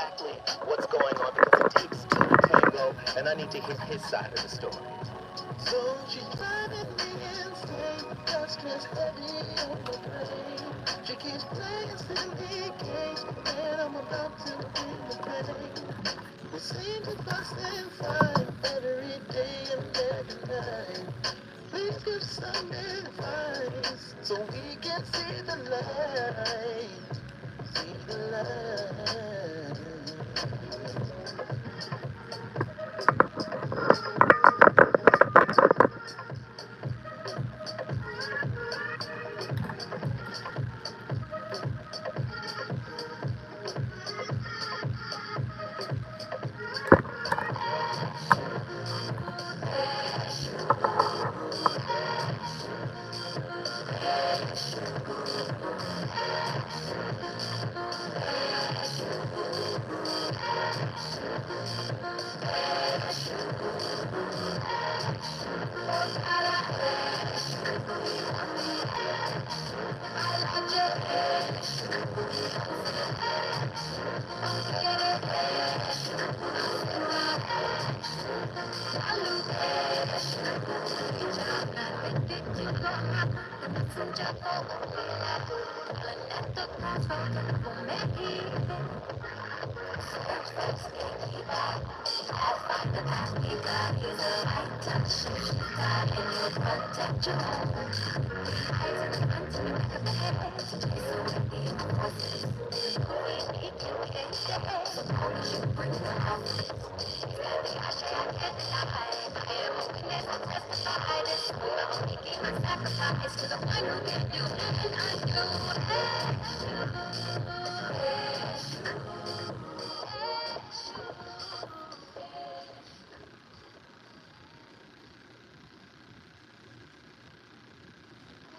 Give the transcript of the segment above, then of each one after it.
exactly what's going on because it takes two to tango, and I need to hear his side of the story. So she's driving me insane, got stress heavy on my brain. She keeps playing silly games, and I'm about to be the pain. We seem to fuss and fight every day and every night. Please give some advice so we can see the light. See the light.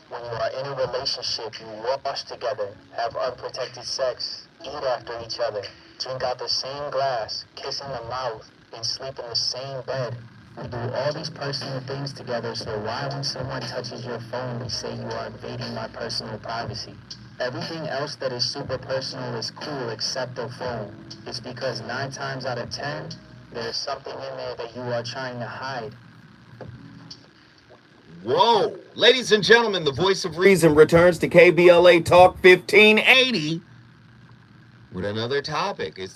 When you are in a relationship, you wash together, have unprotected sex, eat after each other, drink out the same glass, kiss in the mouth, and sleep in the same bed. We do all these personal things together, so why when someone touches your phone, they say you are invading my personal privacy? Everything else that is super personal is cool except the phone. It's because 9 times out of 10, there's something in there that you are trying to hide. Whoa! Ladies and gentlemen, the voice of reason returns to KBLA Talk 1580 with another topic. I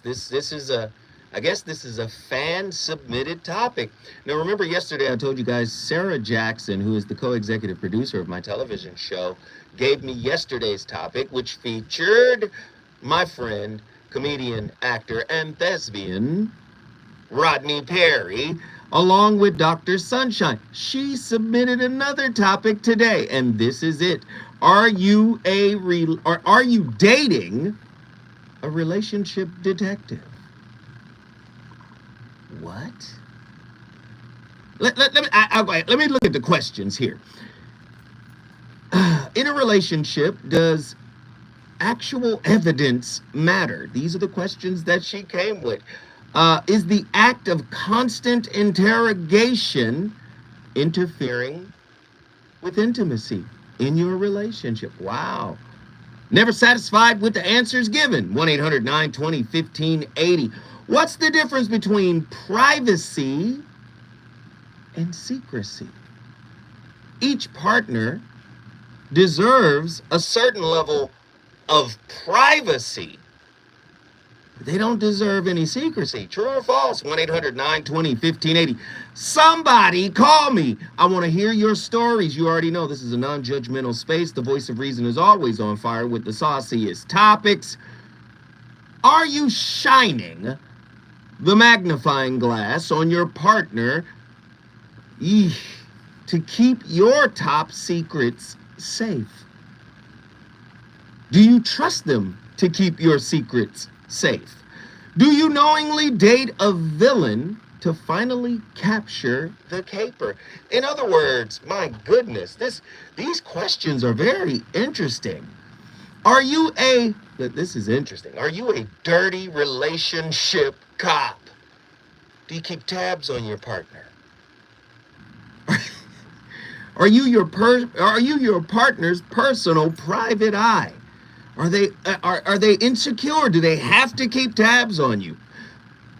guess this is a fan-submitted topic. Now, remember yesterday I told you guys Sarah Jackson, who is the co-executive producer of my television show, gave me yesterday's topic, which featured my friend, comedian, actor, and thespian, Rodney Perry, along with Dr. Sunshine. She submitted another topic today, and this is it. Are you dating a relationship detective? What? Let me look at the questions here. In a relationship, does actual evidence matter? These are the questions that she came with. Is the act of constant interrogation interfering with intimacy in your relationship? Wow. Never satisfied with the answers given? 1-800-920-1580. What's the difference between privacy and secrecy? Each partner deserves a certain level of privacy. They don't deserve any secrecy. True or false? 1-800-920-1580. Somebody call me. I want to hear your stories. You already know this is a non-judgmental space. The voice of reason is always on fire with the sauciest topics. Are you shining the magnifying glass on your partner to keep your top secrets safe? Do you trust them to keep your secrets safe? Do you knowingly date a villain to finally capture the caper? In other words, my goodness, these questions are very interesting. This is interesting. Are you a dirty relationship cop? Do you keep tabs on your partner? Are you your partner's personal private eye? Are they insecure? Do they have to keep tabs on you?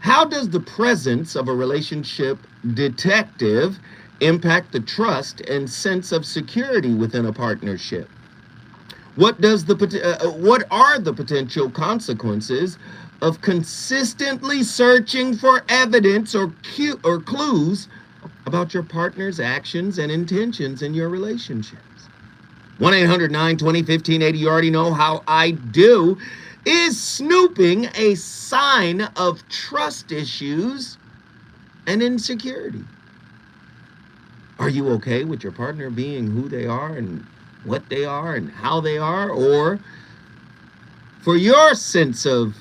How does the presence of a relationship detective impact the trust and sense of security within a partnership? What are the potential consequences of consistently searching for evidence or clues about your partner's actions and intentions in your relationships? 1-800-920-1580. You already know how I do. Is snooping a sign of trust issues and insecurity? Are you okay with your partner being who they are and what they are and how they are? Or for your sense of,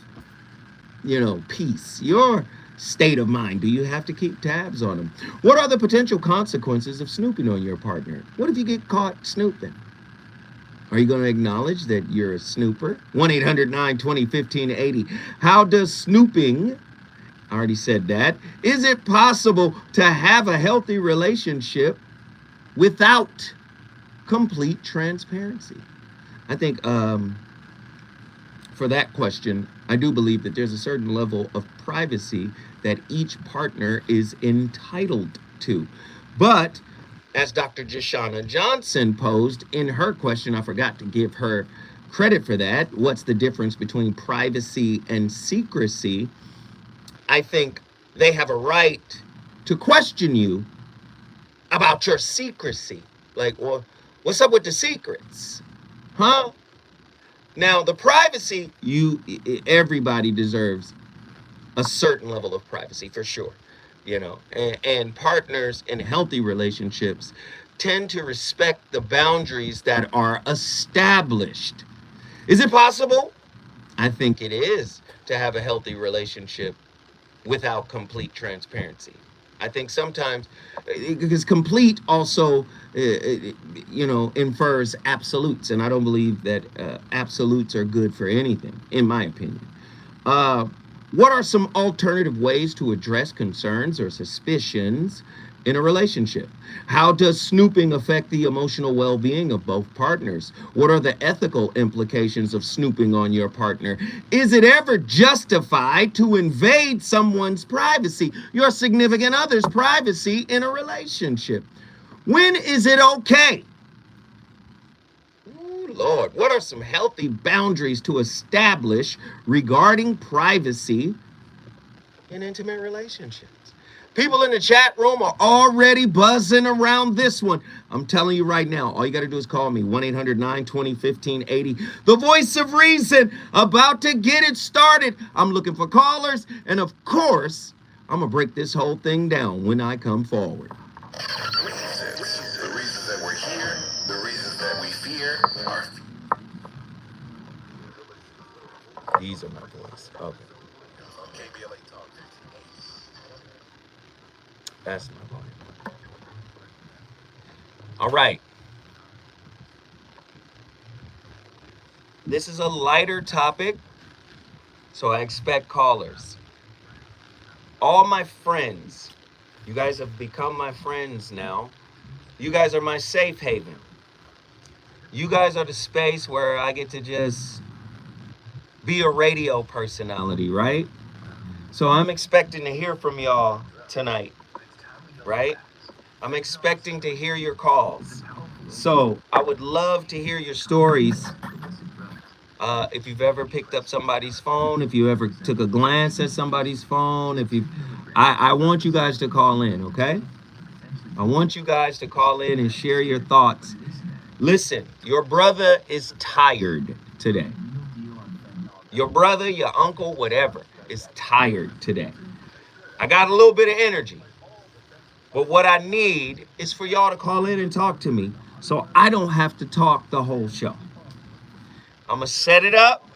peace, your state of mind, do you have to keep tabs on them? What are the potential consequences of snooping on your partner? What if you get caught snooping? Are you going to acknowledge that you're a snooper? 1-800-920-1580. How does snooping, I already said that, is it possible to have a healthy relationship without complete transparency? I think for that question, I do believe that there's a certain level of privacy that each partner is entitled to. But as Dr. Jashana Johnson posed in her question, I forgot to give her credit for that. What's the difference between privacy and secrecy? I think they have a right to question you about your secrecy. Like, well, what's up with the secrets? Huh? Now, the privacy, everybody deserves a certain level of privacy for sure. And partners in healthy relationships tend to respect the boundaries that are established. Is it possible? I think it is to have a healthy relationship without complete transparency. I think sometimes, because complete also, infers absolutes, and I don't believe that absolutes are good for anything, in my opinion. What are some alternative ways to address concerns or suspicions in a relationship? How does snooping affect the emotional well-being of both partners? What are the ethical implications of snooping on your partner? Is it ever justified to invade someone's privacy, your significant other's privacy in a relationship? When is it okay? Lord, what are some healthy boundaries to establish regarding privacy in intimate relationships? People in the chat room are already buzzing around this one. I'm telling you right now, all you got to do is call me, 1-800-920-1580. The voice of reason, about to get it started. I'm looking for callers, and of course, I'm going to break this whole thing down when I come forward. The reasons that we're here, the reasons that we fear are... These are my voice. Okay. That's my voice. All right. This is a lighter topic, so I expect callers. All my friends, you guys have become my friends now. You guys are my safe haven. You guys are the space where I get to just be a radio personality, right? So I'm expecting to hear from y'all tonight, right? I'm expecting to hear your calls. So I would love to hear your stories. If you've ever picked up somebody's phone, if you ever took a glance at somebody's phone, I want you guys to call in, okay? I want you guys to call in and share your thoughts. Listen, your brother is tired today. Your brother, your uncle, whatever, is tired today. I got a little bit of energy. But what I need is for y'all to call in and talk to me so I don't have to talk the whole show. I'm going to set it up.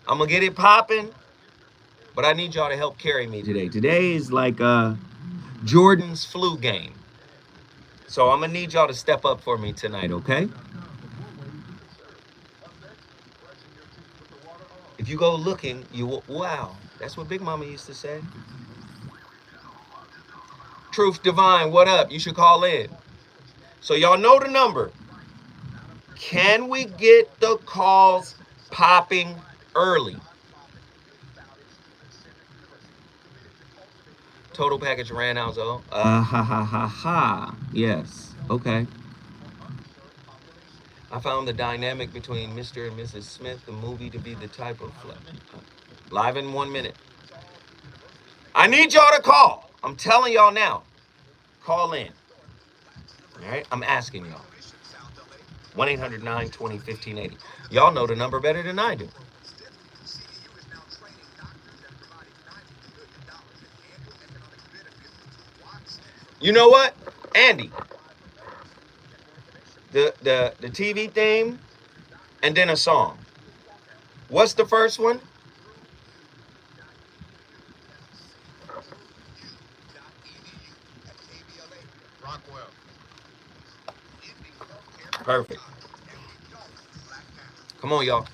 I'm going to get it popping. But I need y'all to help carry me today. Today is like Jordan's flu game. So I'm going to need y'all to step up for me tonight, okay? If you go looking, you will, wow. That's what Big Mama used to say. Truth Divine, what up? You should call in. So y'all know the number. Can we get the calls popping early? Total package ran out, though. Ha ha ha ha. Yes. Okay. I found the dynamic between Mr. and Mrs. Smith, the movie, to be the type of live in 1 minute. I need y'all to call. I'm telling y'all now. Call in. All right? I'm asking y'all. 1-800-920-1580. Y'all know the number better than I do. You know what? Andy, the TV theme and then a song. What's the first one? Perfect. Come on, y'all.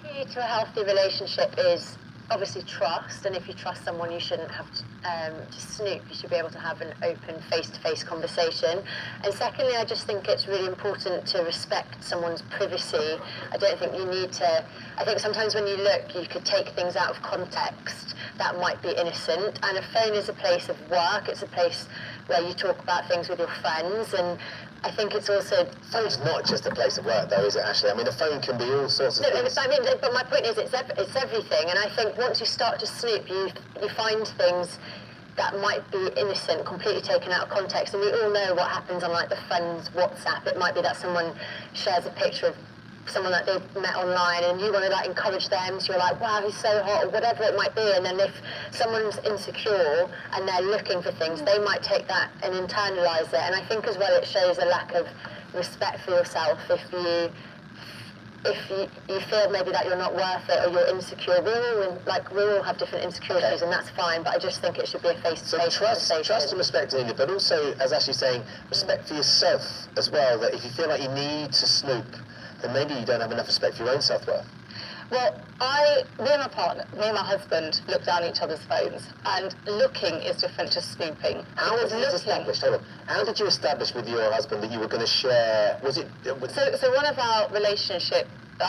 Key to a healthy relationship is obviously trust, and if you trust someone, you shouldn't have to snoop. You should be able to have an open, face-to-face conversation. And secondly, I just think it's really important to respect someone's privacy. I don't think you need to. I think sometimes when you look, you could take things out of context that might be innocent. And a phone is a place of work. It's a place where you talk about things with your friends, and I think it's also... Phone's not just a place of work, though, is it, Ashley? I mean, a phone can be all sorts of things. I mean, but my point is it's everything, and I think once you start to snoop, you find things that might be innocent, completely taken out of context, and we all know what happens on, like, the friend's WhatsApp. It might be that someone shares a picture of someone that they've met online, and you want to, like, encourage them, so you're like, wow, he's so hot, or whatever it might be. And then if someone's insecure and they're looking for things, they might take that and internalize it. And I think as well it shows a lack of respect for yourself if you feel maybe that you're not worth it, or you're insecure. We all have different insecurities, and that's fine, but I just think it should be a face-to-face conversation. Trust and respect in it, but also, as Ashley's saying, respect for yourself as well, that if you feel like you need to snoop, then maybe you don't have enough respect for your own self-worth. Well, me and my husband look down each other's phones, and looking is different to snooping. How was it established? Hold on. How did you establish with your husband that you were going to share? Was it? So one of our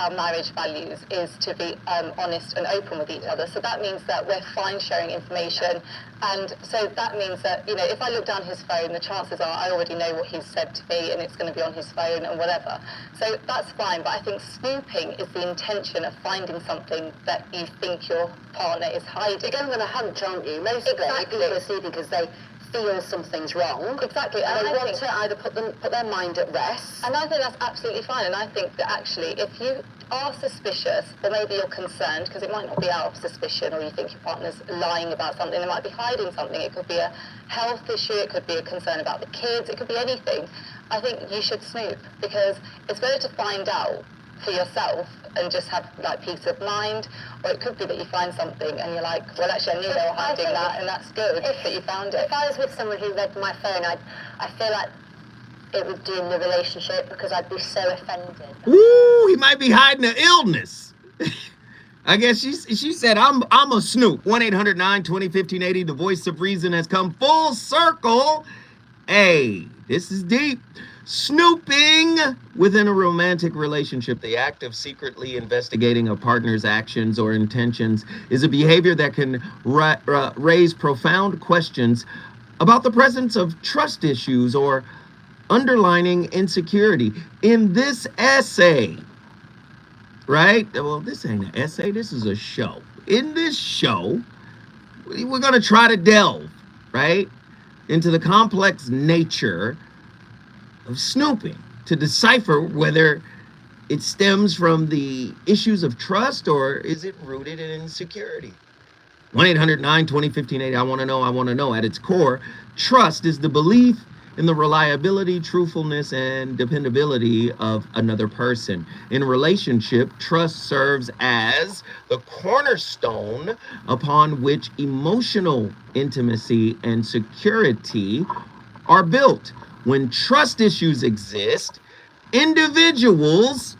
marriage values is to be honest and open with each other. So that means that we're fine sharing information, and so that means that, you know, if I look down his phone, the chances are I already know what he's said to me, and it's going to be on his phone and whatever. So that's fine, but I think snooping is the intention of finding something that you think your partner is hiding. You're going on a hunch, aren't you? Most Exactly. people are snooping because they feel something's wrong. Exactly, And and they I want think, to either put their mind at rest. and I think that's absolutely fine. And I think that actually, if you are suspicious, or maybe you're concerned, because it might not be out of suspicion, or you think your partner's lying about something, they might be hiding something. It could be a health issue, it could be a concern about the kids, it could be anything. I think you should snoop, because it's better to find out for yourself and just have like peace of mind, or it could be that you find something and you're like, well, actually I knew they were hiding that, and that's good that you found it. If I was with someone who read my phone, I feel like it would doom the relationship, because I'd be so offended. Ooh, he might be hiding an illness. I guess she said, I'm a snoop. 1-800-920-1580. The voice of reason has come full circle. Hey, this is deep. Snooping within a romantic relationship, the act of secretly investigating a partner's actions or intentions, is a behavior that can raise profound questions about the presence of trust issues or underlining insecurity. In this essay, right? Well, this ain't an essay, this is a show. In this show, we're going to try to delve, right, into the complex nature of snooping to decipher whether it stems from the issues of trust or is it rooted in insecurity. 1-800-920-1580. I want to know. At its core, trust is the belief in the reliability, truthfulness, and dependability of another person. In a relationship, trust serves as the cornerstone upon which emotional intimacy and security are built. When trust issues exist, individuals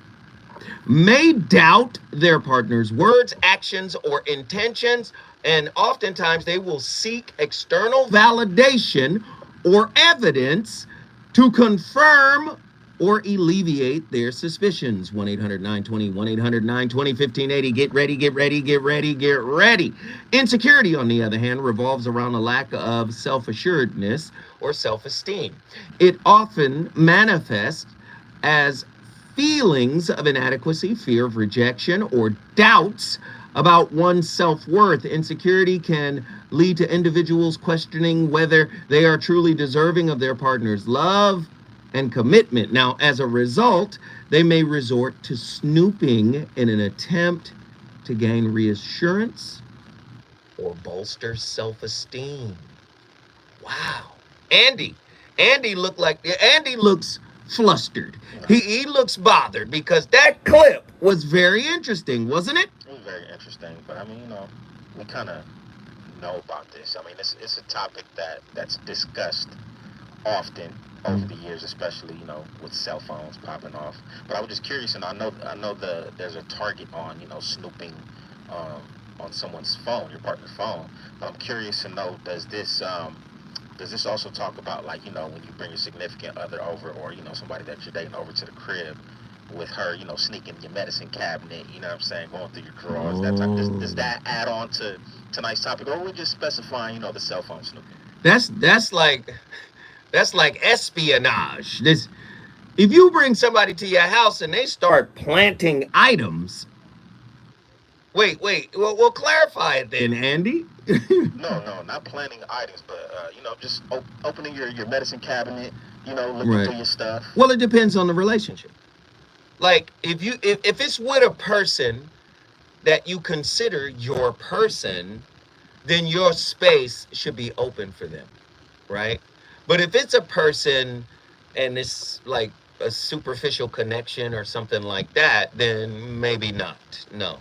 may doubt their partner's words, actions, or intentions, and oftentimes they will seek external validation or evidence to confirm or alleviate their suspicions. 1-800-920, 1-800-920-1580. Get ready, get ready, get ready, get ready. Insecurity, on the other hand, revolves around a lack of self-assuredness or self-esteem. It often manifests as feelings of inadequacy, fear of rejection, or doubts about one's self-worth. Insecurity can lead to individuals questioning whether they are truly deserving of their partner's love and commitment. Now, as a result, they may resort to snooping in an attempt to gain reassurance or bolster self-esteem. Wow. Andy looks flustered. He looks bothered because that clip was very interesting, wasn't it? It was very interesting, but I mean, we kind of know about this. I mean, it's a topic that's discussed often over the years, especially with cell phones popping off. But I was just curious, and I know there's a target on snooping on someone's phone, your partner's phone. But I'm curious to know, does this also talk about, like, when you bring your significant other over, or somebody that you're dating over to the crib with her, sneaking your medicine cabinet, you know what I'm saying, going through your drawers, that type. Does that add on to tonight's topic, or are we just specifying, the cell phone snooping? That's like espionage. If you bring somebody to your house and they start planting items, wait, we'll clarify it then, Andy. No, not planting items, but just opening your medicine cabinet, looking Right. through your stuff. Well, it depends on the relationship. Like, if it's with a person that you consider your person, then your space should be open for them, right? But if it's a person and it's like a superficial connection or something like that, then maybe not. No.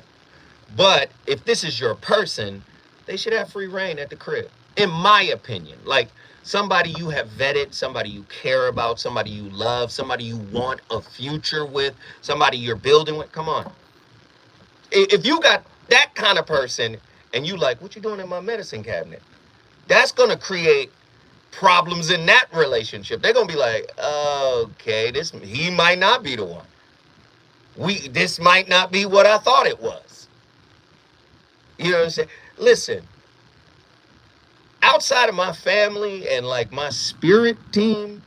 But if this is your person, they should have free reign at the crib, in my opinion. Like, somebody you have vetted, somebody you care about, somebody you love, somebody you want a future with, somebody you're building with. Come on. If you got that kind of person and you like, what you doing in my medicine cabinet? That's going to create problems in that relationship. They're going to be like, okay, he might not be the one. This might not be what I thought it was. You know what I'm saying? Listen, outside of my family and like my spirit team,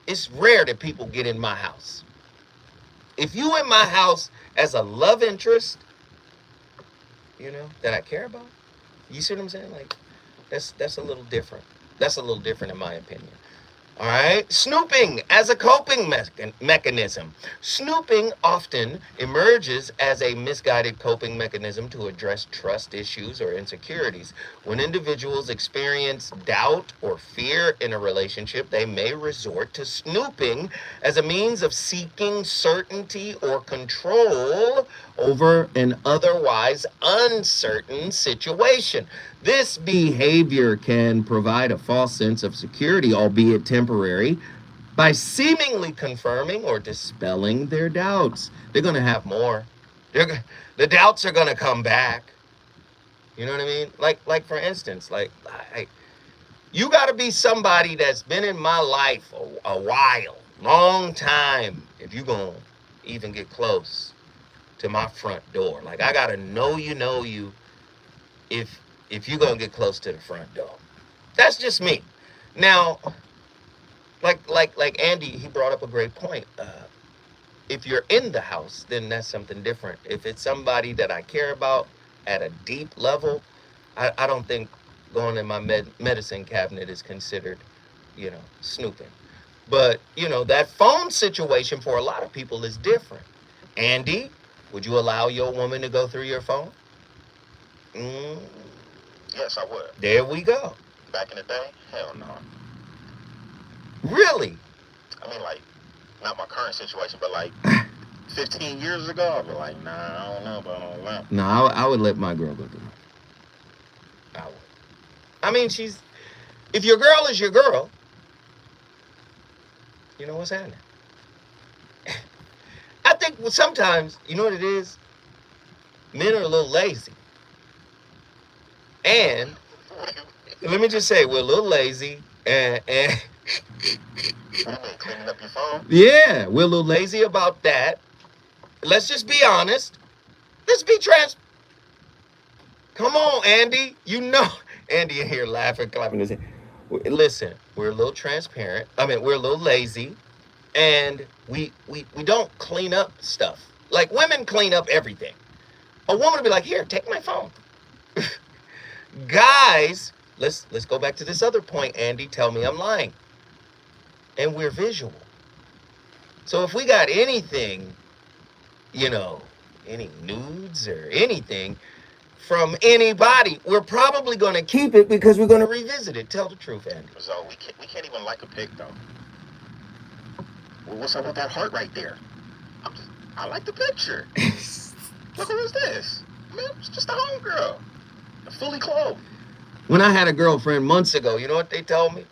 it's rare that people get in my house. If you in my house as a love interest, that I care about, you see what I'm saying? Like, That's a little different. That's a little different in my opinion. All right. Snooping as a coping mechanism. Snooping often emerges as a misguided coping mechanism to address trust issues or insecurities. When individuals experience doubt or fear in a relationship, they may resort to snooping as a means of seeking certainty or control over an otherwise uncertain situation. This behavior can provide a false sense of security, albeit temporary, by seemingly confirming or dispelling their doubts. They're going to have more. The doubts are going to come back. You know what I mean? Like for instance, you got to be somebody that's been in my life a while, long time, if you're going to even get close to my front door. Like, I got to know you if you're going to get close to the front door. That's just me. Now, like Andy, he brought up a great point. If you're in the house, then that's something different. If it's somebody that I care about at a deep level, I don't think going in my medicine cabinet is considered, snooping. But, that phone situation for a lot of people is different. Andy, would you allow your woman to go through your phone? Yes, I would. There we go. Back in the day, hell no. Really? I mean, like, not my current situation, but like 15 years ago, I'd be like, nah, I don't know about all that. No, I would let my girl go through it. I would. I mean, if your girl is your girl, you know what's happening. I think sometimes, you know what it is? Men are a little lazy. And let me just say, we're a little lazy, and Cleaning up your phone? yeah, we're a little lazy about that. Let's just be honest. Let's be Come on, Andy. Andy in here laughing, clapping his hands. Listen, we're a little transparent. We're a little lazy, and we don't clean up stuff. Like, women clean up everything. A woman will be like, here, take my phone. Guys, let's go back to this other point, Andy. Tell me I'm lying. And we're visual. So if we got anything, any nudes or anything from anybody, we're probably going to keep it because we're going to revisit it. Tell the truth, Andy. So we can't even like a pic, though. Well, what's up with that heart right there? I like the picture. Look, who is this? Man, it's just a homegirl. Fully clothed. When I had a girlfriend months ago, you know what they told me?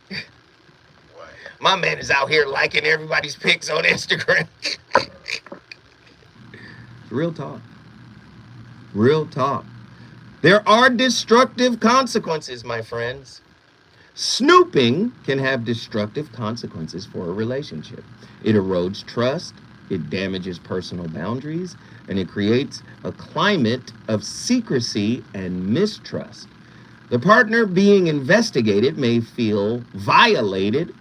What? My man is out here liking everybody's pics on Instagram. Real talk. Real talk. There are destructive consequences, my friends. Snooping can have destructive consequences for a relationship. It erodes trust, it damages personal boundaries, and it creates a climate of secrecy and mistrust. The partner being investigated may feel violated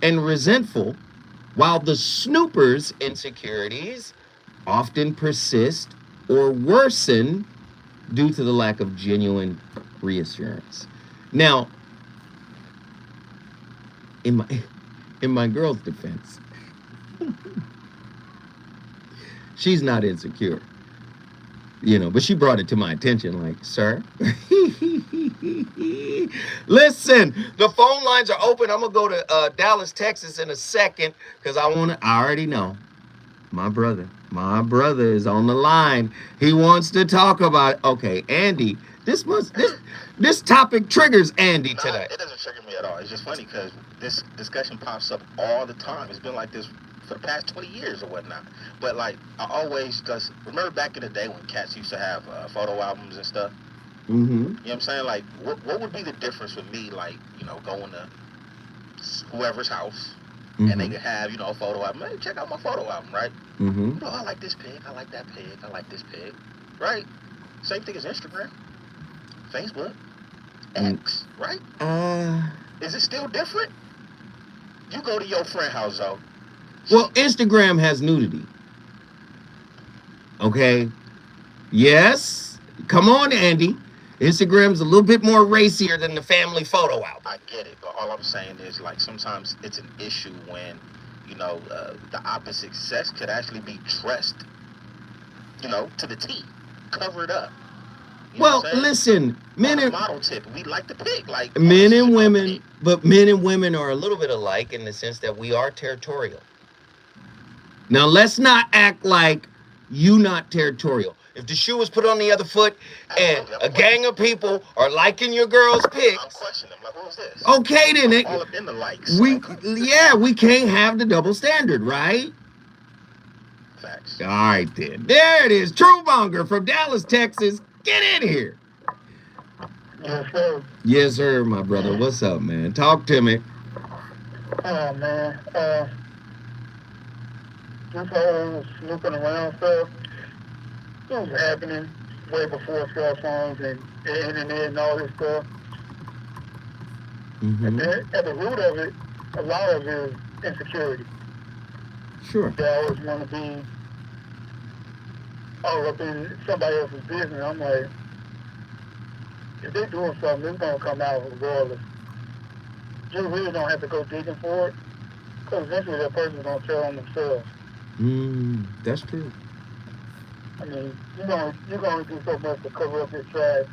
and resentful, while the snooper's insecurities often persist or worsen due to the lack of genuine reassurance. Now, in my girl's defense, she's not insecure, but she brought it to my attention, like, sir, listen, the phone lines are open. I'm gonna go to Dallas, Texas in a second, because I already know my brother is on the line. He wants to talk about it. Okay, Andy, this topic triggers Andy today. It doesn't trigger me at all. It's just funny because this discussion pops up all the time. It's been like this for the past 20 years or whatnot. But like, I always, because remember back in the day when cats used to have photo albums and stuff? Mm-hmm. You know what I'm saying? Like, what would be the difference with me, like, going to whoever's house, mm-hmm. and they could have, a photo album. Hey, check out my photo album, right? Mm-hmm. I like this pig. I like that pig. I like this pig. Right? Same thing as Instagram, Facebook, X, right? Is it still different? You go to your friend's house, though. Well, Instagram has nudity. Okay? Yes. Come on, Andy. Instagram's a little bit more racier than the family photo album. I get it, but all I'm saying is, like, sometimes it's an issue when, the opposite sex could actually be dressed, to the T, covered up. Well, listen, men and model tip, we like to pick, like men and women, but men and women are a little bit alike in the sense that we are territorial. Now, let's not act like you not territorial. If the shoe was put on the other foot and a gang of people are liking your girl's pics, I'm questioning them. Like, who's this? Okay, then All up in the likes. we can't have the double standard, right? Facts. All right, then. There it is. Truemonger from Dallas, Texas. Get in here. Yes, sir. Yes, sir, my brother. What's up, man? Talk to me. Oh, man. This whole snooping around stuff, it was happening way before cell phones and the internet and all this stuff. And then at the root of it, a lot of it is insecurity. Sure. They always want to be all up in somebody else's business. I'm like, if they're doing something, it's going to come out regardless. You really don't have to go digging for it, because eventually that person's going to tell on themselves. That's true. I mean, you're going to do so much to cover up your tracks.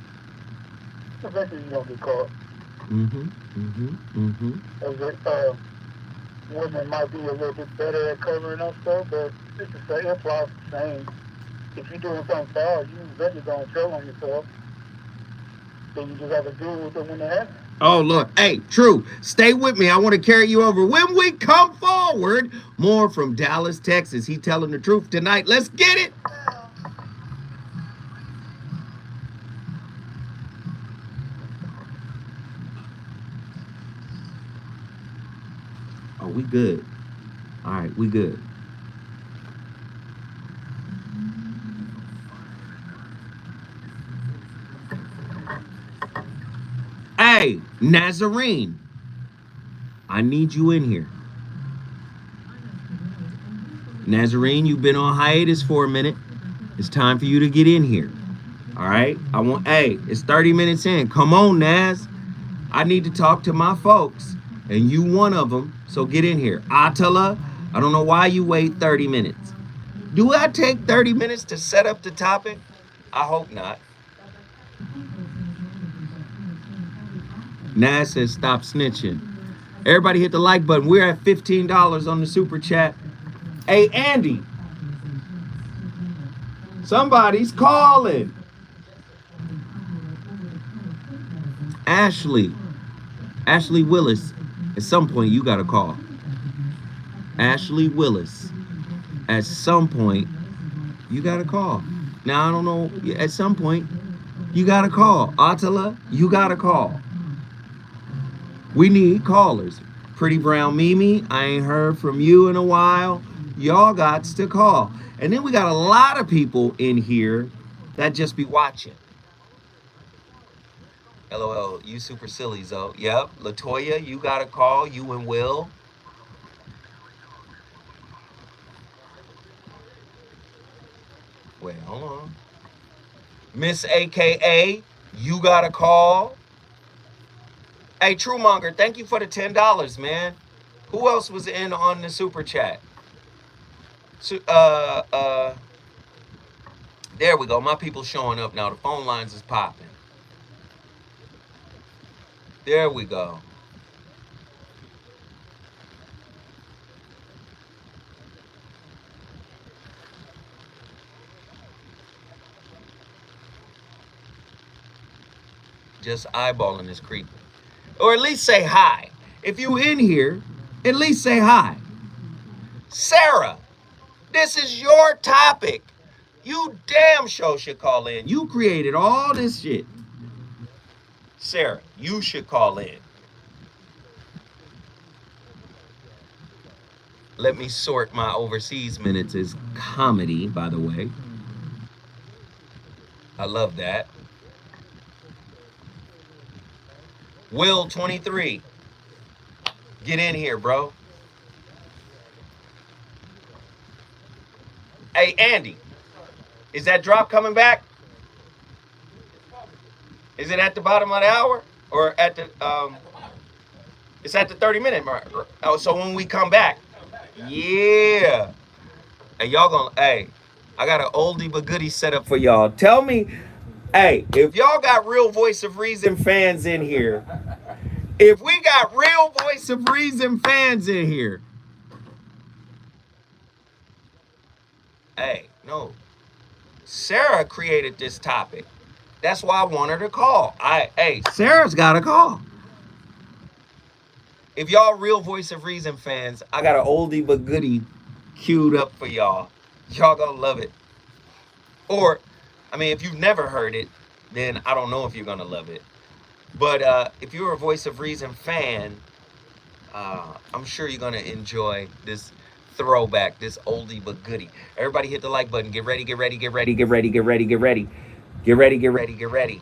Eventually you're going to get caught. Women might be a little bit better at covering up stuff, but it's the same, it applies the same. If you're doing something foul, you eventually going to tell on yourself. Then you just have to deal with it when it happens. Oh, look. Hey, True, stay with me. I want to carry you over. When we come forward, more from Dallas, Texas. He telling the truth tonight. Let's get it. Oh, we good. All right, we good. Hey, Nazarene, I need you in here. Nazarene, you've been on hiatus for a minute. It's time for you to get in here. All right? It's 30 minutes in. Come on, Naz. I need to talk to my folks, and you one of them, so get in here. Atala, I don't know why you wait 30 minutes. Do I take 30 minutes to set up the topic? I hope not. Naz says stop snitching. Everybody hit the like button. We're at $15 on the super chat. Hey, Andy. Somebody's calling. Ashley Willis. At some point, you got to call. Ashley Willis. At some point, you got to call. Now, I don't know. At some point, you got to call. Atala, you got to call. We need callers. Pretty Brown Mimi, I ain't heard from you in a while. Y'all got to call. And then we got a lot of people in here that just be watching. LOL, you super silly, Zoe. Yep, Latoya, you got to call. You and Will. Wait, hold on. Miss AKA, you got to call. Hey, Truemonger, thank you for the $10, man. Who else was in on the super chat? There we go. My people showing up now. The phone lines is popping. There we go. Just eyeballing this creep. Or at least say hi. If you in here, at least say hi. Sarah, this is your topic. You damn sure should call in. You created all this shit. Sarah, you should call in. Let me sort my overseas minutes as comedy, by the way. I love that. Will 23. Get in here, bro. Hey, Andy. Is that drop coming back? Is it at the bottom of the hour or at the it's at the 30-minute mark? Oh, so when we come back, yeah. And y'all gonna, hey, I got an oldie but goodie set up for y'all. Tell me, hey, if y'all got real Voice of Reason fans in here, if we got real Voice of Reason fans in here, hey, no, Sarah created this topic. That's why I want her to call. Hey, Sarah's got to call. If y'all real Voice of Reason fans, I got an oldie but goodie queued up for y'all. Y'all gonna love it. Or, I mean, if you've never heard it, then I don't know if you're gonna love it. But if you're a Voice of Reason fan, I'm sure you're gonna enjoy this throwback, this oldie but goodie. Everybody hit the like button. Get ready, get ready, get ready, get ready, get ready, get ready. Get ready, get ready, get ready.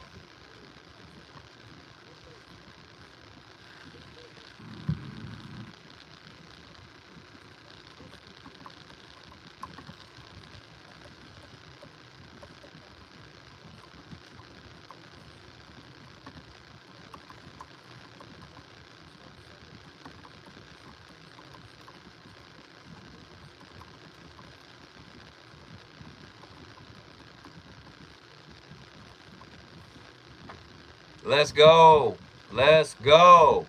Let's go. Let's go.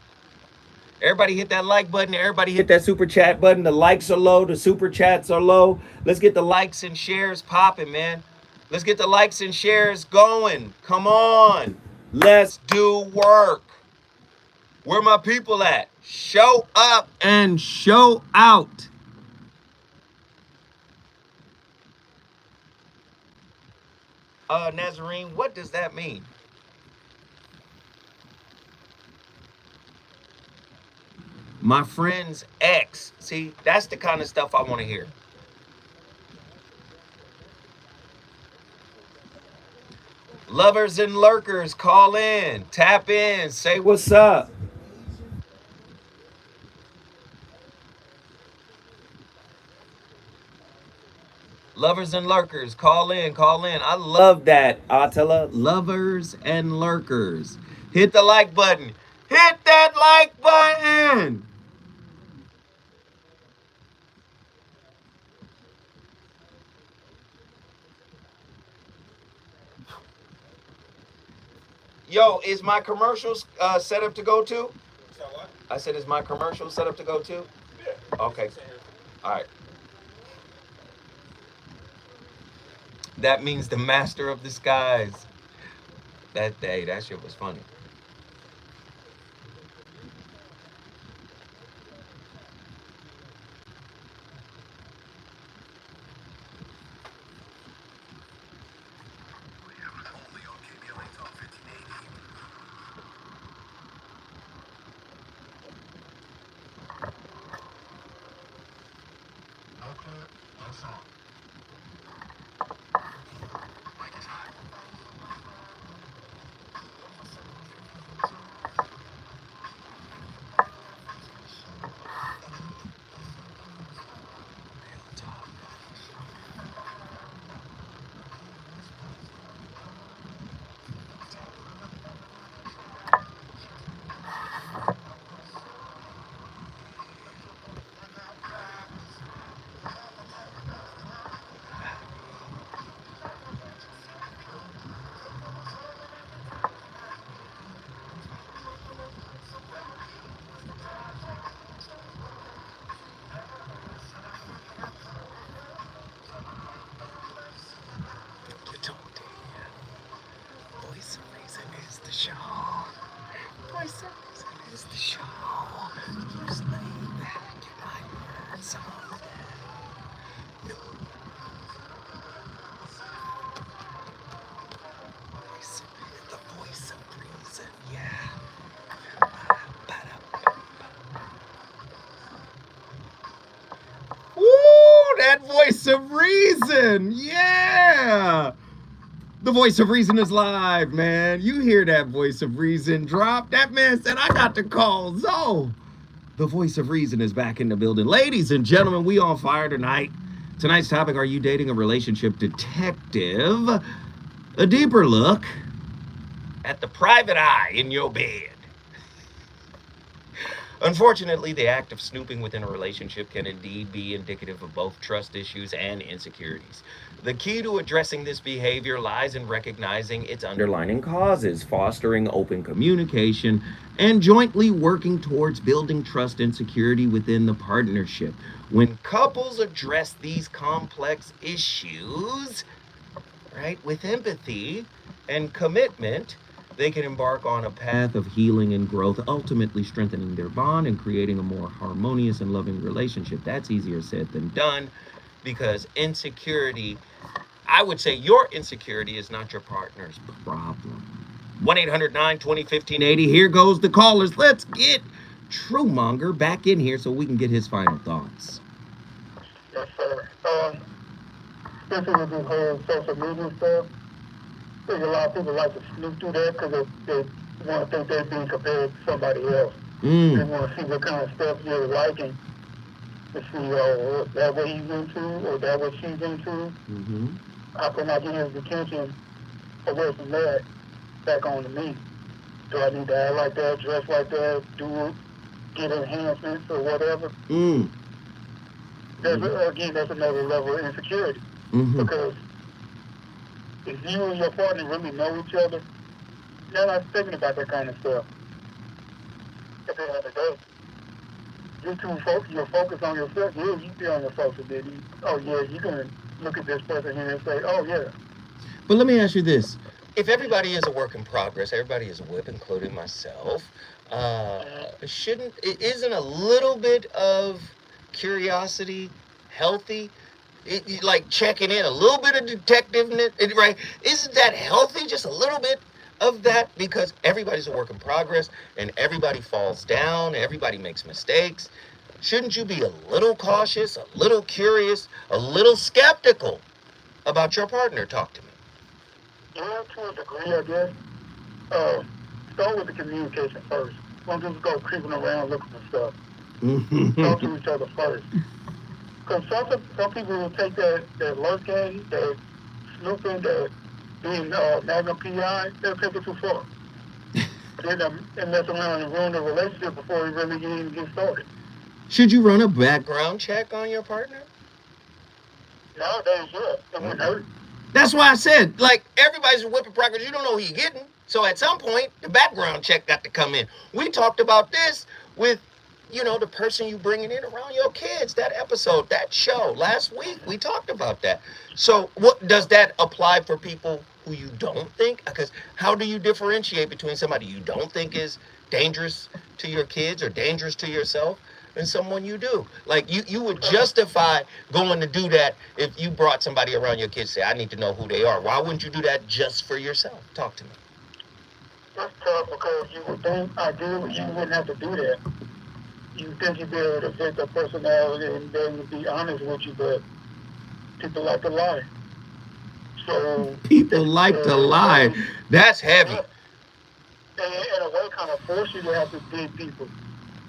Everybody hit that like button. Everybody hit that super chat button. The likes are low. The super chats are low. Let's get the likes and shares popping, man. Let's get the likes and shares going. Come on. Let's do work. Where my people at? Show up and show out. Nazarene, what does that mean? My friend's ex. See, that's the kind of stuff I want to hear. Lovers and lurkers, call in, tap in, say what's up. Lovers and lurkers, call in, call in. I love that, Attila. Lovers and lurkers. Hit the like button. Hit that like button. Yo, is my commercial set up to go too? I said, is my commercial set up to go too? Yeah. Okay. All right. That means the master of the skies. That day, that shit was funny. Voice of Reason is the show. Voice of Reason is the show. Just lay back, you might learn something new. The voice of reason, yeah. Woo, that voice of reason, yeah. The voice of reason is live, man. You hear that voice of reason drop? That man said, I got the call. So, the voice of reason is back in the building. Ladies and gentlemen, we on fire tonight. Tonight's topic, are you dating a relationship detective? A deeper look at the private eye in your bed. Unfortunately, the act of snooping within a relationship can indeed be indicative of both trust issues and insecurities. The key to addressing this behavior lies in recognizing its underlying causes, fostering open communication, and jointly working towards building trust and security within the partnership. When couples address these complex issues, right, with empathy and commitment, they can embark on a path of healing and growth, ultimately strengthening their bond and creating a more harmonious and loving relationship. That's easier said than done, because insecurity, I would say your insecurity is not your partner's problem. 1-800-920-1580. Here goes the callers. Let's get Truemonger back in here so we can get his final thoughts. Yes, sir. Especially with this whole social media stuff, I think a lot of people like to snoop through that because they want to think they're being compared to somebody else. They want to see what kind of stuff you're liking to see, oh, that what he's into or that what she's into. How come I get his attention away from that back on to me? Do I need to act like that, dress like that, get enhancements or whatever? Again, that's another level of insecurity. Because if you and your partner really know each other, you're not thinking about that kind of stuff. At the end of the day, you're focused on yourself. Yeah, you be on your social media. Oh yeah, you can look at this person here and say, oh yeah. But let me ask you this. If everybody is a work in progress, everybody is a whip, including myself, isn't a little bit of curiosity healthy? Like checking in, a little bit of detectiveness, right? Isn't that healthy? Just a little bit of that, because everybody's a work in progress and everybody falls down, everybody makes mistakes. Shouldn't you be a little cautious, a little curious, a little skeptical about your partner? Talk to me. Yeah, to a degree, I guess. Start with the communication first. Don't just go creeping around looking for stuff. Talk to each other first. Because some people will take that lurking, that snooping, that being magnum PI, they'll take it too far. And mess around and ruin the relationship before we really even get started. Should you run a background check on your partner? Nowadays, yeah. It wouldn't hurt. That's why I said, like, everybody's a whip in progress. You don't know who you're getting. So at some point, the background check got to come in. We talked about this with, the person you bringing in around your kids, that episode, that show. Last week, we talked about that. So what does that apply for people who you don't think? Because how do you differentiate between somebody you don't think is dangerous to your kids or dangerous to yourself and someone you do? Like, you would justify going to do that if you brought somebody around your kids, say, I need to know who they are. Why wouldn't you do that just for yourself? Talk to me. That's tough because you would think, ideally, you wouldn't have to do that. You think you'd be able to fit their personality and they would be honest with you, but people like to lie. So people like to lie. That's heavy. They, in a way, kind of force you to have to dig people,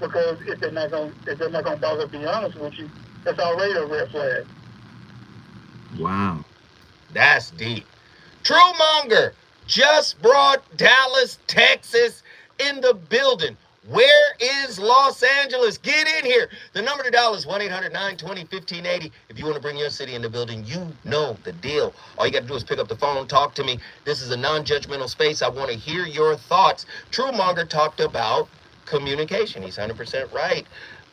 because if they're not gonna bother to be honest with you, that's already a red flag. Wow, that's deep. Truemonger just brought Dallas, Texas in the building. Where is Los Angeles? Get in here. The number to dial is 1-800-920-1580. If you want to bring your city in the building, you know the deal. All you got to do is pick up the phone, talk to me. This is a non-judgmental space. I want to hear your thoughts. Truemonger talked about communication. He's 100% right.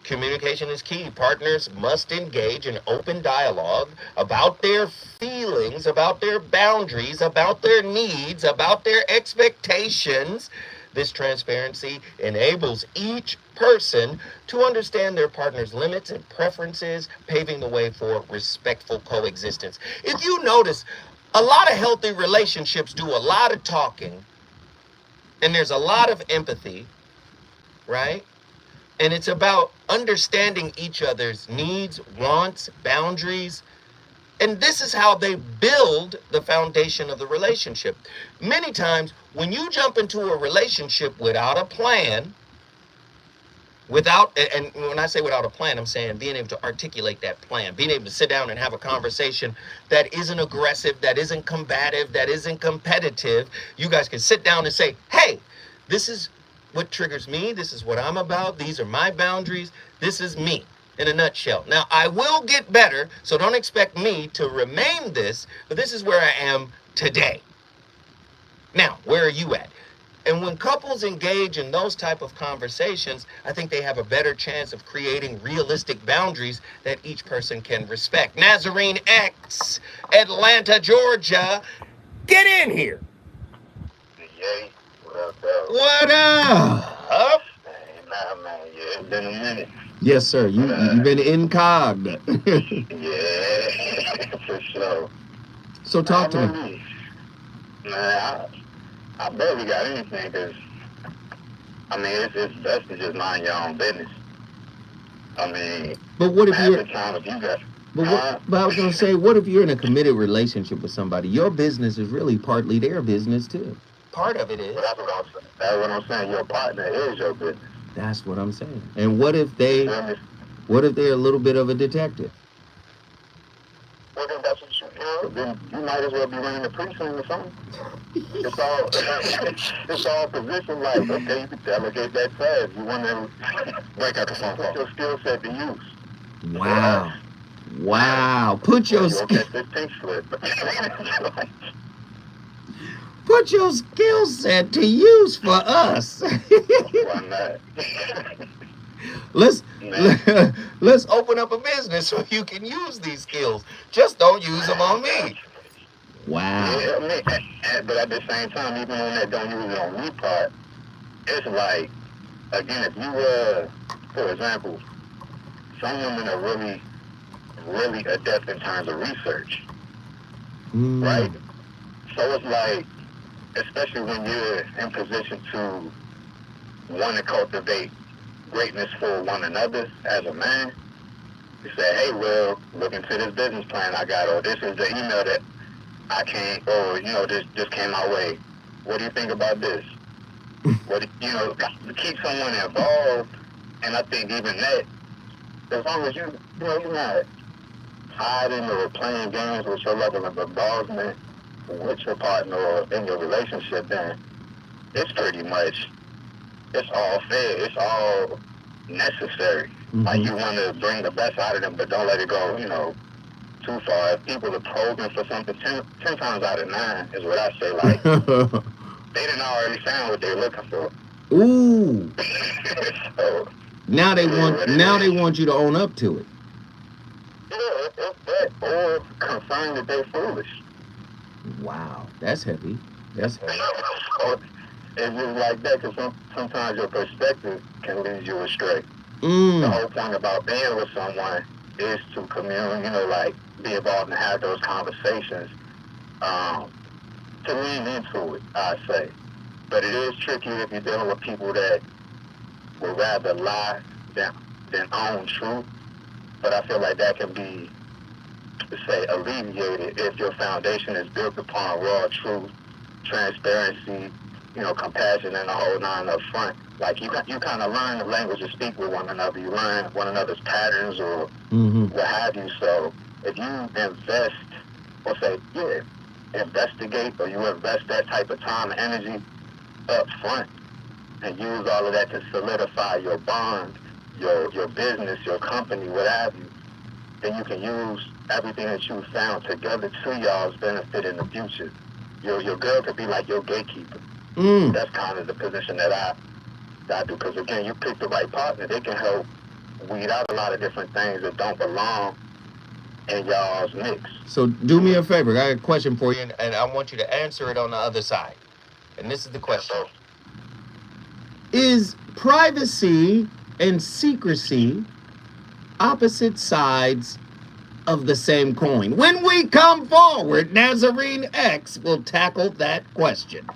Communication is key. Partners must engage in open dialogue about their feelings, about their boundaries, about their needs, about their expectations. This transparency enables each person to understand their partner's limits and preferences, paving the way for respectful coexistence. If you notice, a lot of healthy relationships do a lot of talking, and there's a lot of empathy, right? And it's about understanding each other's needs, wants, boundaries. And this is how they build the foundation of the relationship. Many times, when you jump into a relationship without a plan, without, and when I say without a plan, I'm saying being able to articulate that plan, being able to sit down and have a conversation that isn't aggressive, that isn't combative, that isn't competitive. You guys can sit down and say, hey, this is what triggers me. This is what I'm about. These are my boundaries. This is me in a nutshell. Now, I will get better, so don't expect me to remain this, but this is where I am today. Now, where are you at? And when couples engage in those type of conversations, I think they have a better chance of creating realistic boundaries that each person can respect. Nazarene X, Atlanta, Georgia, get in here. Yay. What up, though? What up? Hey, nah, man. Yeah, it's been a minute. Yes, sir. You've been incog. Yeah, for sure. So talk to me. Man, I barely got anything because, I mean, it's best to just mind your own business. I mean, But what if half you're the time if you got... But I was gonna say, what if you're in a committed relationship with somebody? Your business is really partly their business too. Part of it is. But that's what I'm saying. That's what I'm saying. Your partner is your business. That's what I'm saying. And what if You feel me? they're a little bit of a detective? Well, then that's what then you might as well be running the precinct or something. It's all it's all position like, okay, you can delegate that task. You want to break out the phone call. Put your skill set to use. Wow. Wow. Put your You'll catch this pink slip. Put your skill set to use for us. Why not? Let's open up a business so you can use these skills. Just don't use them on me. Wow. Yeah, I mean, but at the same time, even on that don't use it on me part, it's like, again, if you for example, some women are really, really adept in terms of research, right? So it's like, especially when you're in position to want to cultivate greatness for one another as a man, you say, hey, well, look into this business plan I got, or this is the email that I can't, or, you know, this came my way. What do you think about this? Keep someone involved, and I think even that, as long as you're not hiding or playing games with your level of involvement with your partner or in your relationship, then it's pretty much, it's all fair, it's all necessary. Like, you want to bring the best out of them, but don't let it go, too far. If people are probing for something 10 times out of 9 is what I say, like, they didn't already found what they're looking for. Ooh. So, now they want you to own up to it. Yeah, it's that, or confirm that they're foolish. Wow, that's heavy. That's heavy. So, it's just like that, because sometimes your perspective can lead you astray. The whole point about being with someone is to commune, like, be involved and have those conversations, to lean into it, I say. But it is tricky if you're dealing with people that would rather lie than own truth. But I feel like that can be, say, alleviated if your foundation is built upon raw truth, transparency, compassion, and the whole nine up front. Like, you kind of learn the language to speak with one another. You learn one another's patterns or what have you. So if you invest, or say, investigate, or you invest that type of time and energy up front and use all of that to solidify your bond, your business, your company, what have you, then you can use everything that you found together to y'all's benefit in the future. Your girl could be like your gatekeeper. That's kind of the position that I do, because again, you pick the right partner, they can help weed out a lot of different things that don't belong in y'all's mix. So do me a favor, I got a question for you, and I want you to answer it on the other side. And this is the question. Is privacy and secrecy opposite sides of the same coin? When we come forward, Nazarene X will tackle that question.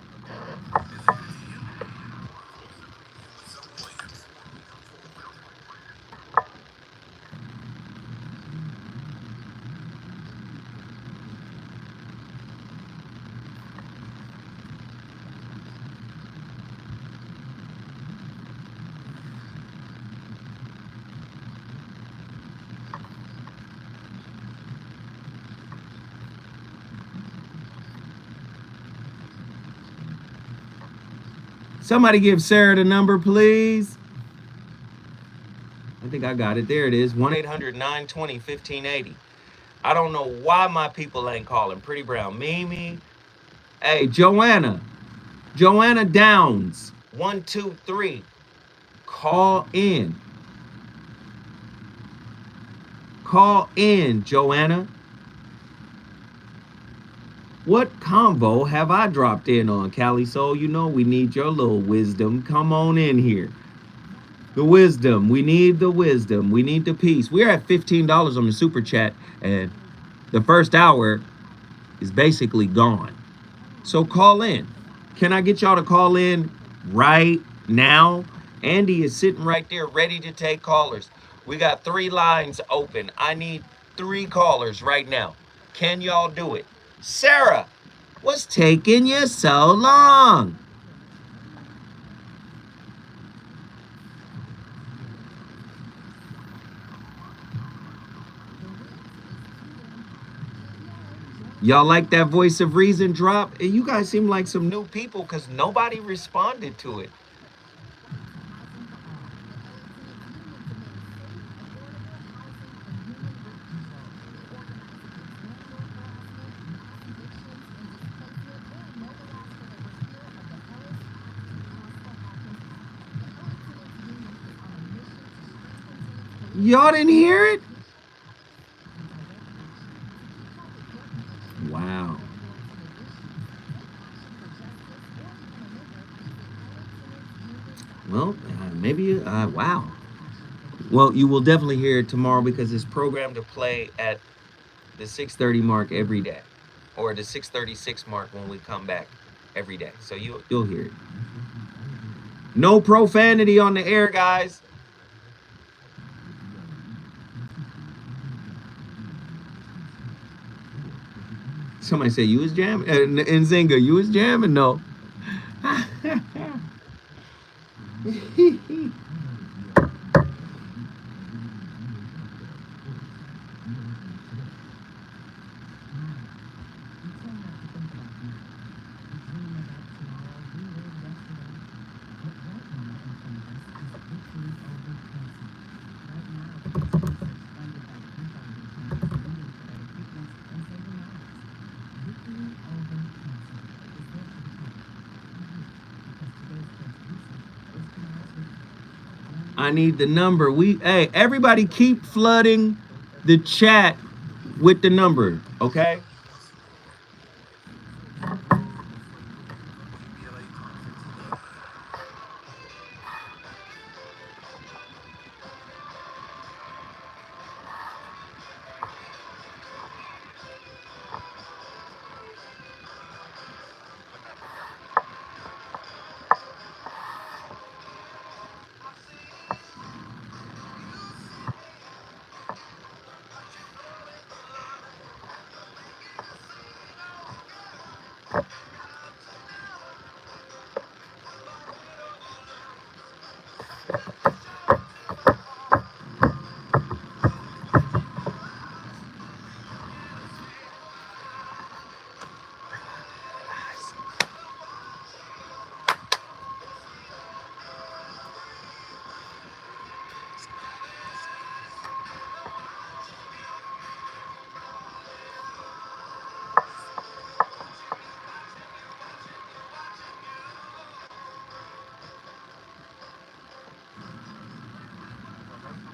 Somebody give Sarah the number, please. I think I got it. There it is. 1-800-920-1580. I don't know why my people ain't calling. Pretty Brown Mimi. Hey, Joanna. Joanna Downs. 123. Call in. Call in, Joanna. What combo have I dropped in on, Cali Soul? You know we need your little wisdom. Come on in here. The wisdom. We need the wisdom. We need the peace. We're at $15 on the super chat, and the first hour is basically gone. So call in. Can I get y'all to call in right now? Andy is sitting right there ready to take callers. We got 3 lines open. I need 3 callers right now. Can y'all do it? Sarah, what's taking you so long? Y'all like that voice of reason drop? And you guys seem like some new people because nobody responded to it. Y'all didn't hear it? Wow. Well, maybe, wow. Well, you will definitely hear it tomorrow because it's programmed to play at the 6:30 mark every day, or the 6:36 mark when we come back every day. So you'll hear it. No profanity on the air, guys. Somebody say you was jamming. Nzinga, you was jamming? No. I need the number. Hey, everybody keep flooding the chat with the number, okay?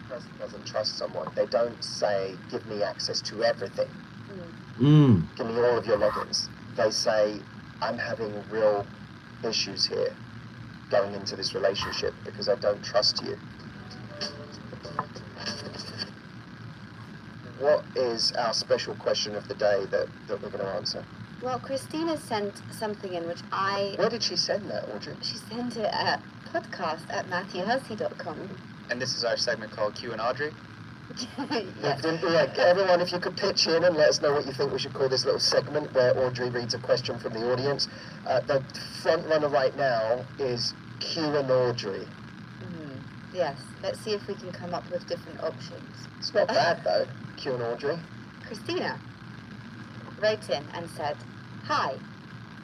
Person doesn't trust someone. They don't say, give me access to everything. Give me all of your logins. They say, I'm having real issues here going into this relationship because I don't trust you. What is our special question of the day that we're going to answer? Well, Christina sent something in which Where did she send that, Audrey? she sent it at podcast@matthewhussey.com. And this is our segment called Q and Audrey. Yes. Everyone, if you could pitch in and let us know what you think we should call this little segment where Audrey reads a question from the audience. The front runner right now is Q and Audrey. Yes, let's see if we can come up with different options. It's not bad though, Q and Audrey. Christina wrote in and said, "Hi,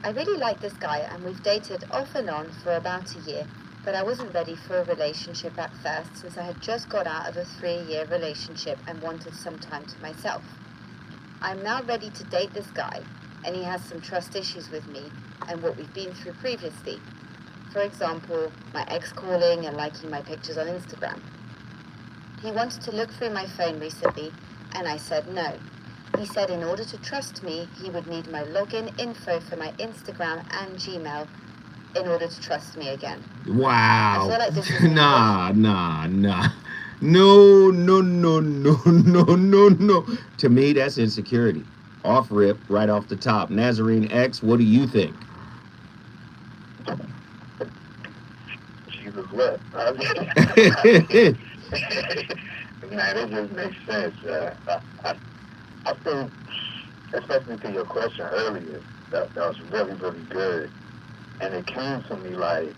I really like this guy and we've dated off and on for about a year, but I wasn't ready for a relationship at first since I had just got out of a 3-year relationship and wanted some time to myself. I'm now ready to date this guy, and he has some trust issues with me and what we've been through previously. For example, my ex calling and liking my pictures on Instagram. He wanted to look through my phone recently, and I said no. He said in order to trust me, he would need my login info for my Instagram and Gmail in order to trust me again. I Wow. feel like this is Nah. No. To me, that's insecurity. Off rip, right off the top. Nazarene X, what do you think? Jesus wept. Man, it just makes sense. I think, especially to your question earlier, that was really, really good. And it came to me like,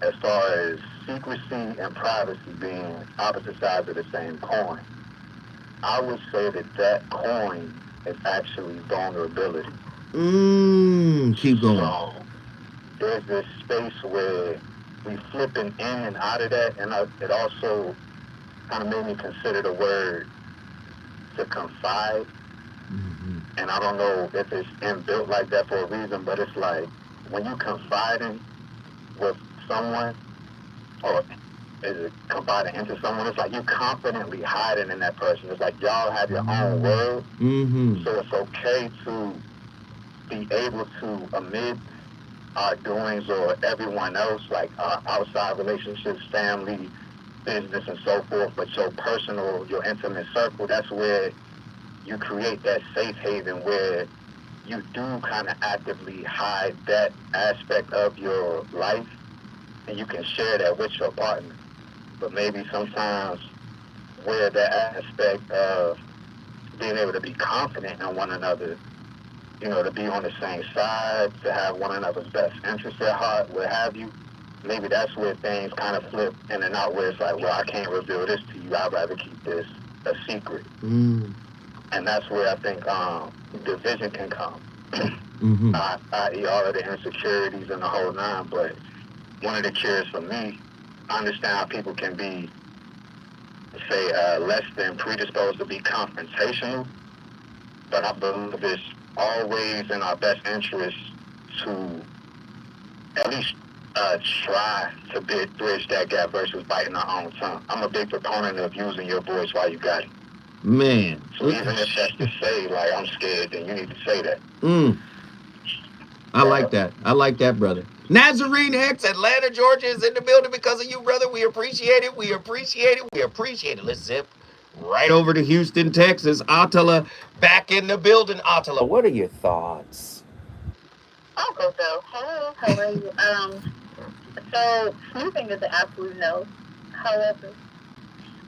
as far as secrecy and privacy being opposite sides of the same coin, I would say that coin is actually vulnerability. Keep going. So there's this space where we flipping in and out of that, and it also kind of made me consider the word to confide. And I don't know if it's inbuilt like that for a reason, but it's like when you confiding with someone, or is it confiding into someone, it's like you confidently hiding in that person. It's like y'all have your own world. So it's okay to be able to, amid our doings or everyone else, like our outside relationships, family, business, and so forth, but your personal, your intimate circle, that's where you create that safe haven where you do kind of actively hide that aspect of your life, and you can share that with your partner. But maybe sometimes where that aspect of being able to be confident in one another, you know, to be on the same side, to have one another's best interests at heart, what have you, maybe that's where things kind of flip in and out, where it's like, well, I can't reveal this to you. I'd rather keep this a secret. And that's where I think division can come. I.e. all of the insecurities and the whole nine. But one of the cures for me, I understand how people can be, say, less than predisposed to be confrontational. But I believe it's always in our best interest to at least try to bridge that gap versus biting our own tongue. I'm a big proponent of using your voice while you got it. Man. So even if that's to say, like, I'm scared, then you need to say that. I like that. I like that, brother. Nazarene X, Atlanta, Georgia is in the building because of you, brother. We appreciate it. We appreciate it. We appreciate it. Let's zip right over to Houston, Texas. Attila, back in the building. Attila, what are your thoughts? I'll go though. Hello, how are you? So snooping is an absolute no. However,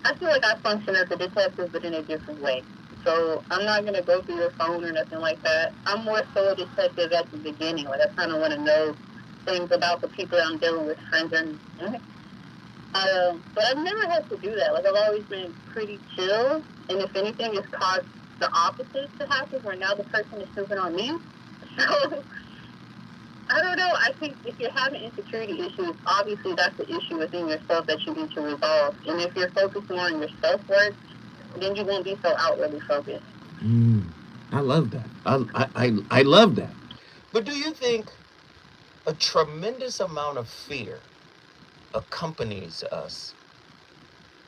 I feel like I function as a detective, but in a different way. So I'm not gonna go through your phone or nothing like that. I'm more so a detective at the beginning. Like I kind of want to know things about the people that I'm dealing with, friends and. But I've never had to do that. Like I've always been pretty chill, and if anything, it's caused the opposite to happen, where now the person is snooping on me. So. I don't know. I think if you're having insecurity issues, obviously that's the issue within yourself that you need to resolve. And if you're focusing on your self-worth, then you won't be so outwardly focused. I love that. I love that. But do you think a tremendous amount of fear accompanies us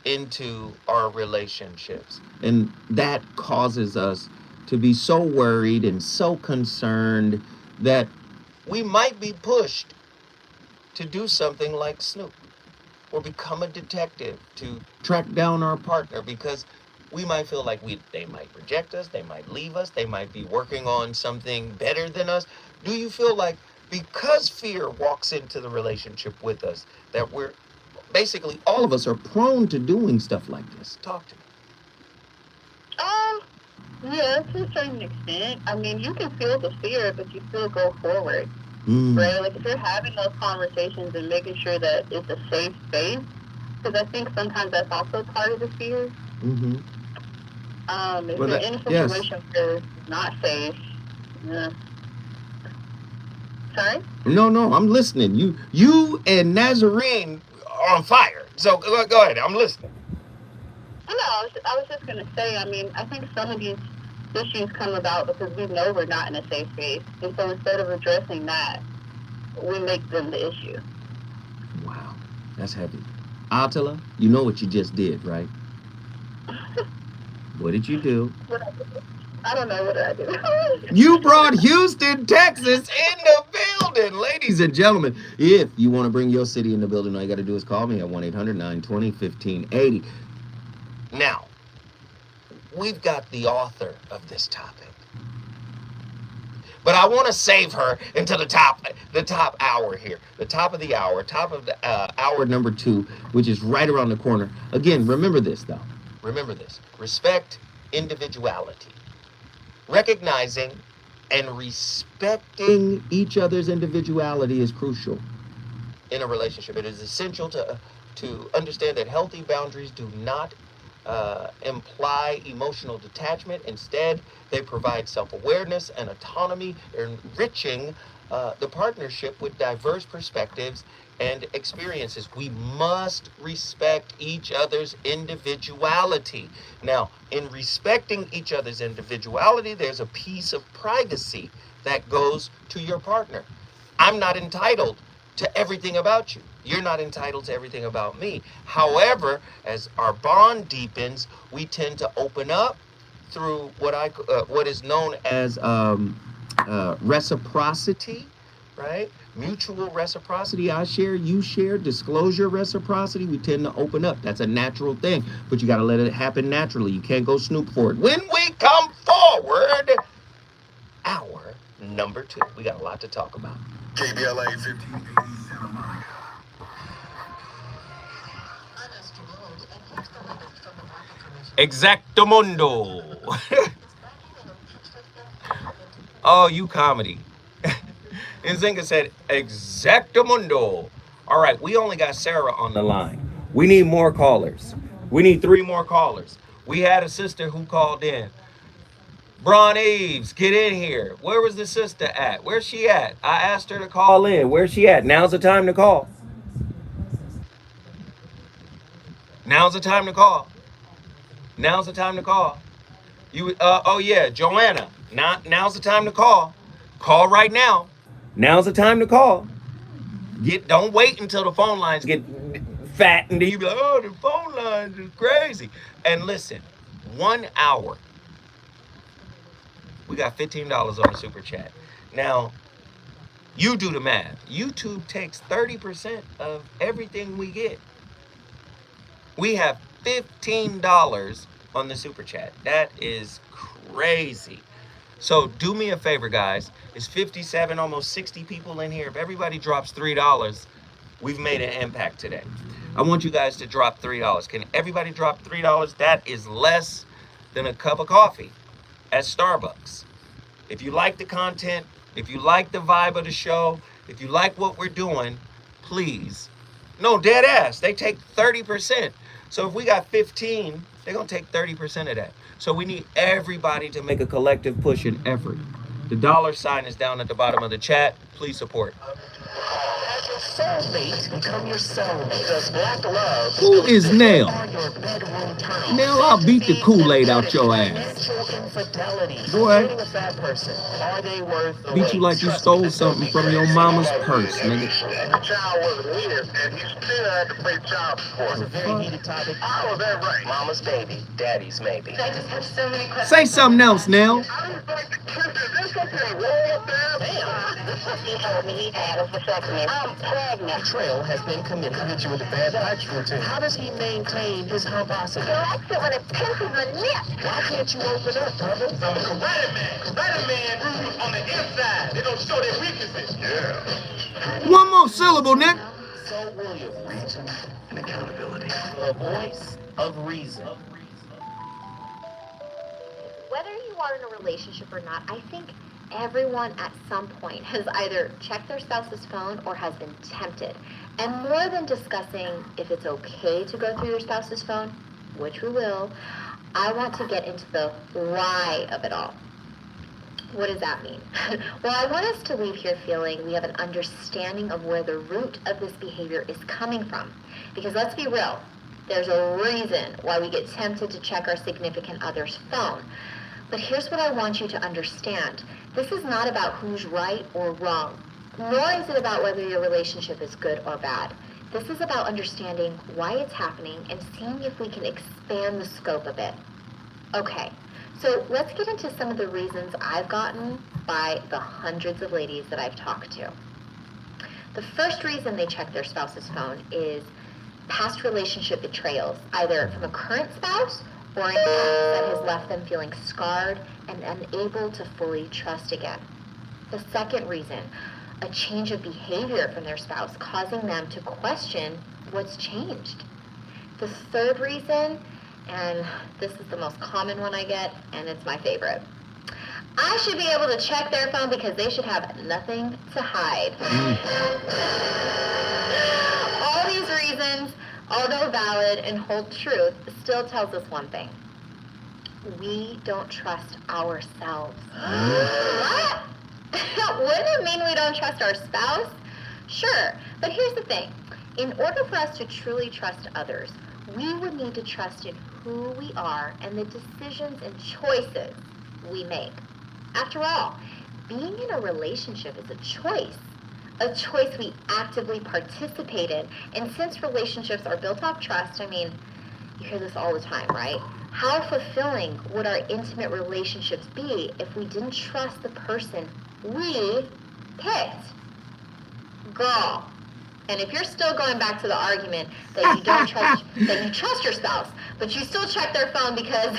into our relationships, and that causes us to be so worried and so concerned that we might be pushed to do something like snoop or become a detective to track down our partner because we might feel like they might reject us, they might leave us, they might be working on something better than us. Do you feel like because fear walks into the relationship with us that we're basically all of us are prone to doing stuff like this? Talk to me. Yeah, to a certain extent. I mean, you can feel the fear, but you still go forward. Right? Like if you're having those conversations and making sure that it's a safe space, because I think sometimes that's also part of the fear. If you're in a situation where it's not safe, Sorry? No, I'm listening. You and Nazarene are on fire. So go ahead. I'm listening. No, I was just going to say, I mean, I think some of these issues come about because we know we're not in a safe space. And so instead of addressing that, we make them the issue. Wow, that's heavy. Attila, you know what you just did, right? What did you do? I don't know what I do. You brought Houston, Texas in the building. Ladies and gentlemen, if you want to bring your city in the building, all you got to do is call me at 1-800-920-1580. Now, we've got the author of this topic. But I want to save her until the top hour here. The top of the hour, hour number 2, which is right around the corner. Again, remember this, though. Remember this. Respect individuality. Recognizing and respecting each other's individuality is crucial in a relationship. It is essential to understand that healthy boundaries do not imply emotional detachment. Instead, they provide self-awareness and autonomy, enriching the partnership with diverse perspectives and experiences. We must respect each other's individuality. Now, in respecting each other's individuality, there's a piece of privacy that goes to your partner. I'm not entitled to everything about you. You're not entitled to everything about me. However, as our bond deepens, we tend to open up through what is known as reciprocity, right? Mutual reciprocity. I share, you share. Disclosure reciprocity. We tend to open up. That's a natural thing, but you got to let it happen naturally. You can't go snoop for it. When we come forward, hour number 2. We got a lot to talk about. KBLA 1580 Santa Monica. Exactamundo. Oh, you comedy. Nzinga said, Exactamundo. All right, we only got Sarah on the line. We need more callers. We need 3 more callers. We had a sister who called in. Bron Eves, get in here. Where was the sister at? Where's she at? I asked her to call in. Where's she at? Now's the time to call. Now's the time to call. Now's the time to call. Oh yeah, Joanna. Now's the time to call. Call right now. Now's the time to call. Don't wait until the phone lines get fat and then you be like, oh, the phone lines is crazy. And listen, 1 hour. We got $15 on the super chat. Now, you do the math. YouTube takes 30% of everything we get. We have $15 on the super chat. That is crazy. So do me a favor, guys. It's 57, almost 60 people in here. If everybody drops $3, we've made an impact today. I want you guys to drop $3. Can everybody drop $3? That is less than a cup of coffee at Starbucks. If you like the content, if you like the vibe of the show, if you like what we're doing, please. No, dead ass. They take 30%. So if we got 15, they're going to take 30% of that. So we need everybody to make a collective push and effort. The $ is down at the bottom of the chat. Please support. Has your soulmate become your cellmate? Does black love Who is Nell? on your bedroom turn? Nell, I'll beat the Kool-Aid out your ass. Financial infidelity. Boy. Dating a fat person. Are they worth the Beat wait? you like you stole something from your mama's purse, nigga. The child was weird, and he still had to pay child support. It's a very heated topic. How is that right? Mama's baby, daddy's maybe. I just have so many questions. Say something else, Nell. I was like the kid that this fucking roll up there. He told me he had a vasectomy. I'm pregnant. Betrayal has been committed. He hit you with a bad touch routine. How does he maintain his humposity? He likes it when it pinches the nip. Why can't you open up, brother? I'm a Karate man on the inside. They don't show their weaknesses. Yeah. One more syllable, Nick. So William, reason and accountability. The voice of reason. Whether you are in a relationship or not, I think everyone at some point has either checked their spouse's phone or has been tempted. And more than discussing if it's okay to go through your spouse's phone, which we will, I want to get into the why of it all. What does that mean? Well, I want us to leave here feeling we have an understanding of where the root of this behavior is coming from. Because let's be real, there's a reason why we get tempted to check our significant other's phone. But here's what I want you to understand. This is not about who's right or wrong, nor is it about whether your relationship is good or bad. This is about understanding why it's happening and seeing if we can expand the scope of it. Okay, so let's get into some of the reasons I've gotten by the hundreds of ladies that I've talked to. The first reason they check their spouse's phone is past relationship betrayals, either from a current spouse or an ex that has left them feeling scarred and unable to fully trust again. The second reason, a change of behavior from their spouse, causing them to question what's changed. The third reason, and this is the most common one I get, and it's my favorite. I should be able to check their phone because they should have nothing to hide. All these reasons, although valid and hold truth, still tells us one thing. We don't trust ourselves. What? Wouldn't it mean we don't trust our spouse? Sure, but here's the thing. In order for us to truly trust others, we would need to trust in who we are and the decisions and choices we make. After all, being in a relationship is a choice we actively participate in. And since relationships are built off trust, I mean, you hear this all the time, right? How fulfilling would our intimate relationships be if we didn't trust the person we picked? Girl. And if you're still going back to the argument that you don't trust, that you trust your spouse, but you still check their phone because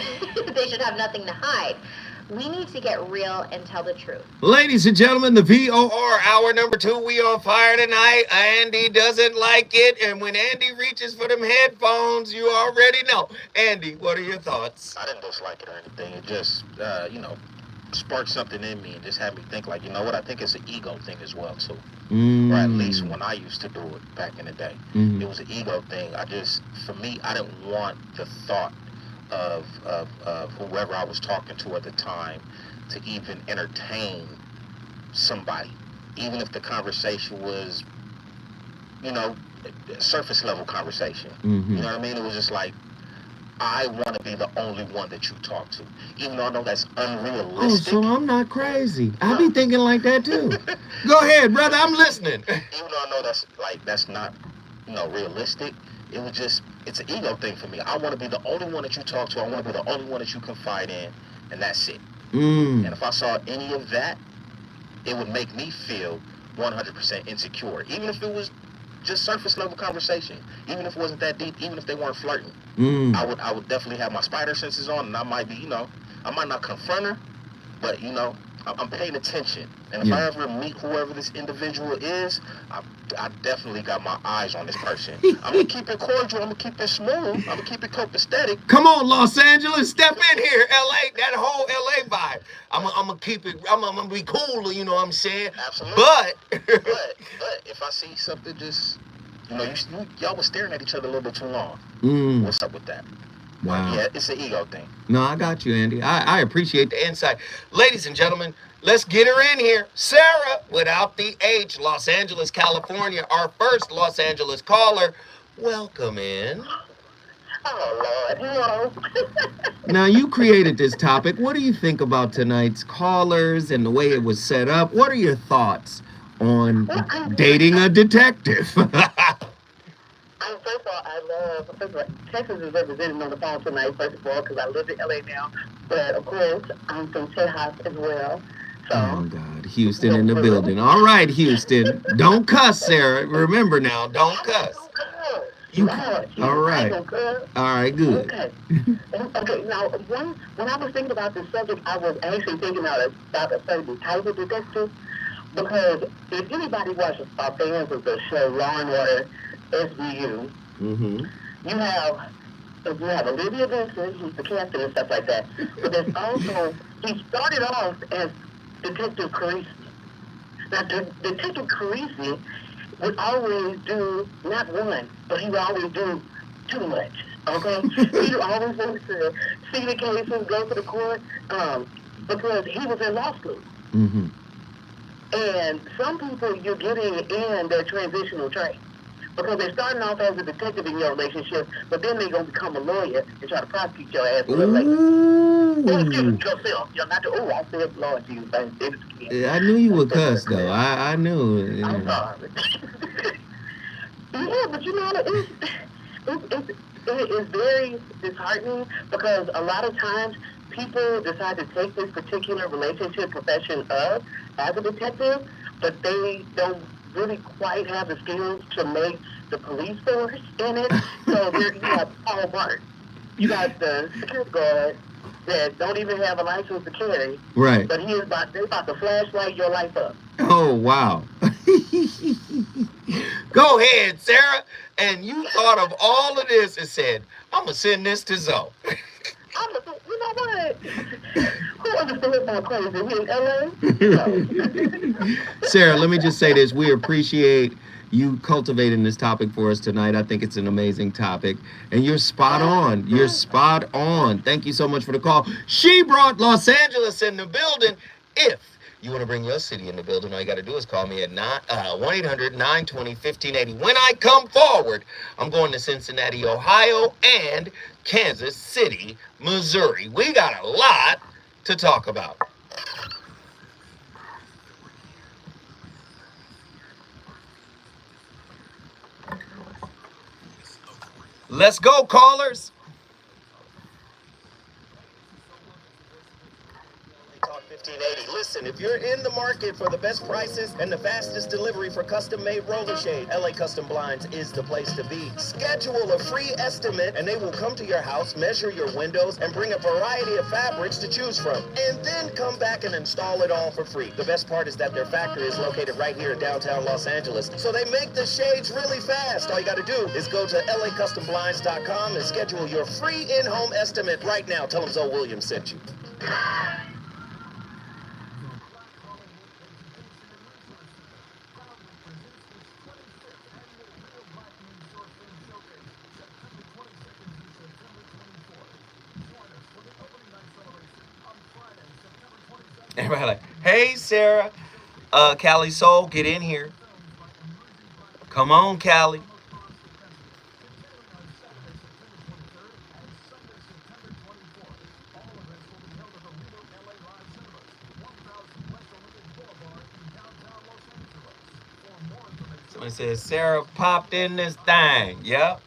they should have nothing to hide, we need to get real and tell the truth. Ladies and gentlemen, the VOR hour number 2, we on fire tonight. Andy doesn't like it, and when Andy reaches for them headphones, you already know. Andy, what are your thoughts? I didn't dislike it or anything. It just, sparked something in me and just had me think, like, you know what? I think it's an ego thing as well, too. Or at least when I used to do it back in the day. It was an ego thing. For me, I didn't want the thought of whoever I was talking to at the time to even entertain somebody, even if the conversation was, surface level conversation. You know what I mean? It was just like, I want to be the only one that you talk to, even though I know that's unrealistic. Oh, so I'm not crazy. I be thinking like that too. Go ahead, brother. I'm listening. Even though I know that's not, realistic. It was just, it's an ego thing for me. I want to be the only one that you talk to. I want to be the only one that you confide in, and that's it. And if I saw any of that, it would make me feel 100% insecure, even if it was just surface level conversation, even if it wasn't that deep, even if they weren't flirting. I would definitely have my spider senses on, and I might be, I might not confront her, but I'm paying attention. And if I ever meet whoever this individual is, I definitely got my eyes on this person. I'm gonna keep it cordial. I'm gonna keep it smooth. I'm gonna keep it copacetic. Come on, Los Angeles, step in here, LA. That whole LA vibe. I'm gonna keep it. I'm gonna be cool. You know what I'm saying? Absolutely. But if I see something, just y'all was staring at each other a little bit too long. What's up with that? Wow. Yeah, it's an ego thing. No, I got you, Andy. I appreciate the insight. Ladies and gentlemen, let's get her in here. Sarah, without the H, Los Angeles, California, our first Los Angeles caller. Welcome in. Oh, Lord. Hello. Now, you created this topic. What do you think about tonight's callers and the way it was set up? What are your thoughts on dating a detective? First of all, Texas is represented on the phone tonight, first of all, because I live in LA now. But, of course, I'm from Texas as well. So, oh, God. Houston in the building. All right, Houston. Don't cuss, Sarah. Remember now, don't cuss. All right. All right, good. Okay, now, when I was thinking about this subject, I was actually thinking about a certain type of detective. Because if anybody watches fans of the show Law and Order, SVU, you have Olivia Benson, who's the captain and stuff like that. But there's also, he started off as Detective Carisi. Now, Detective Carisi would always do, not one, but he would always do too much, okay? He would always want to see the cases, go to the court. because he was in law school. Mm-hmm. And some people, you're getting in their transitional trade. Because they're starting off as a detective in your relationship, but then they're going to become a lawyer and try to prosecute your ass for later. Oh, excuse me, yourself. You're not I said Lord Jesus. I did it again. Yeah, I knew you would cuss, though. I knew. You I'm know. sorry. Yeah, but you know, it's very disheartening because a lot of times people decide to take this particular relationship profession up as a detective, but they don't really quite have the skills to make the police force in it. So there you have Paul Bart. You got the security guard that don't even have a license to carry. Right. But they're about to flashlight your life up. Oh, wow. Go ahead, Sarah. And you thought of all of this and said, I'm going to send this to Zoe. You know what? Who understands how crazy we in LA? Sarah, let me just say this. We appreciate you cultivating this topic for us tonight. I think it's an amazing topic. And you're spot on. You're spot on. Thank you so much for the call. She brought Los Angeles in the building. If you want to bring your city in the building, all you got to do is call me at 1-800-920-1580. When I come forward, I'm going to Cincinnati, Ohio, and Kansas City, Missouri. We got a lot to talk about. Let's go, callers. Talk 1580. Listen, if you're in the market for the best prices and the fastest delivery for custom-made roller shade, LA Custom Blinds is the place to be. Schedule a free estimate and they will come to your house, measure your windows, and bring a variety of fabrics to choose from. And then come back and install it all for free. The best part is that their factory is located right here in downtown Los Angeles. So they make the shades really fast. All you got to do is go to lacustomblinds.com and schedule your free in-home estimate right now. Tell them Zoe Williams sent you. Everybody like, hey, Sarah. Cali Soul, get in here. Come on, Cali. Somebody says, Sarah popped in this thing. Yep.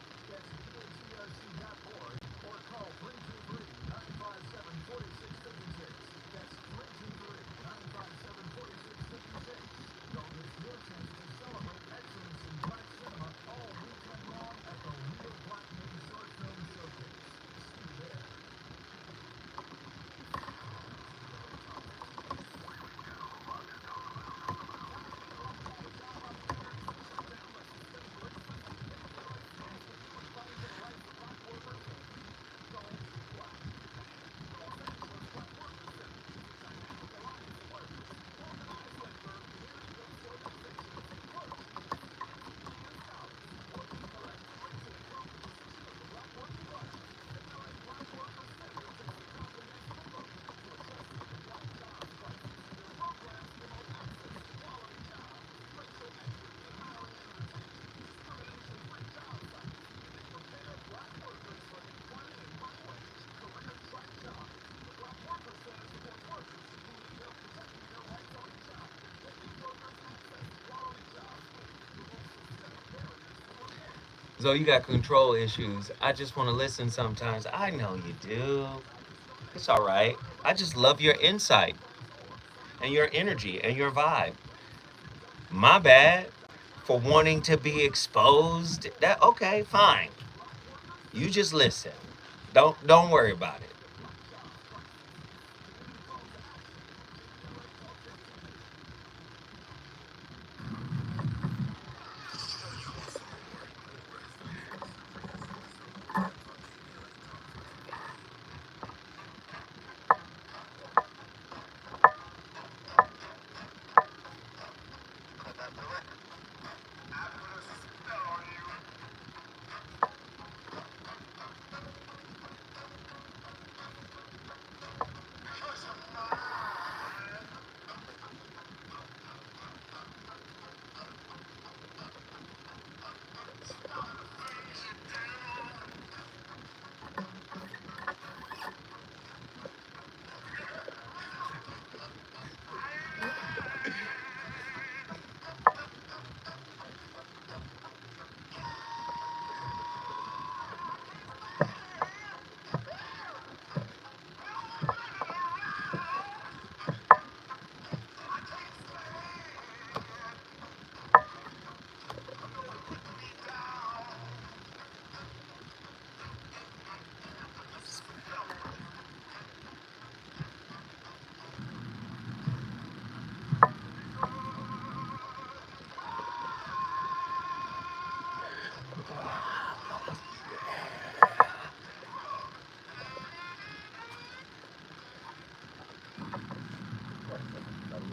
So you got control issues. I just want to listen sometimes. I know you do. It's all right. I just love your insight and your energy and your vibe. My bad for wanting to be exposed. That okay, fine. You just listen. Don't worry about it.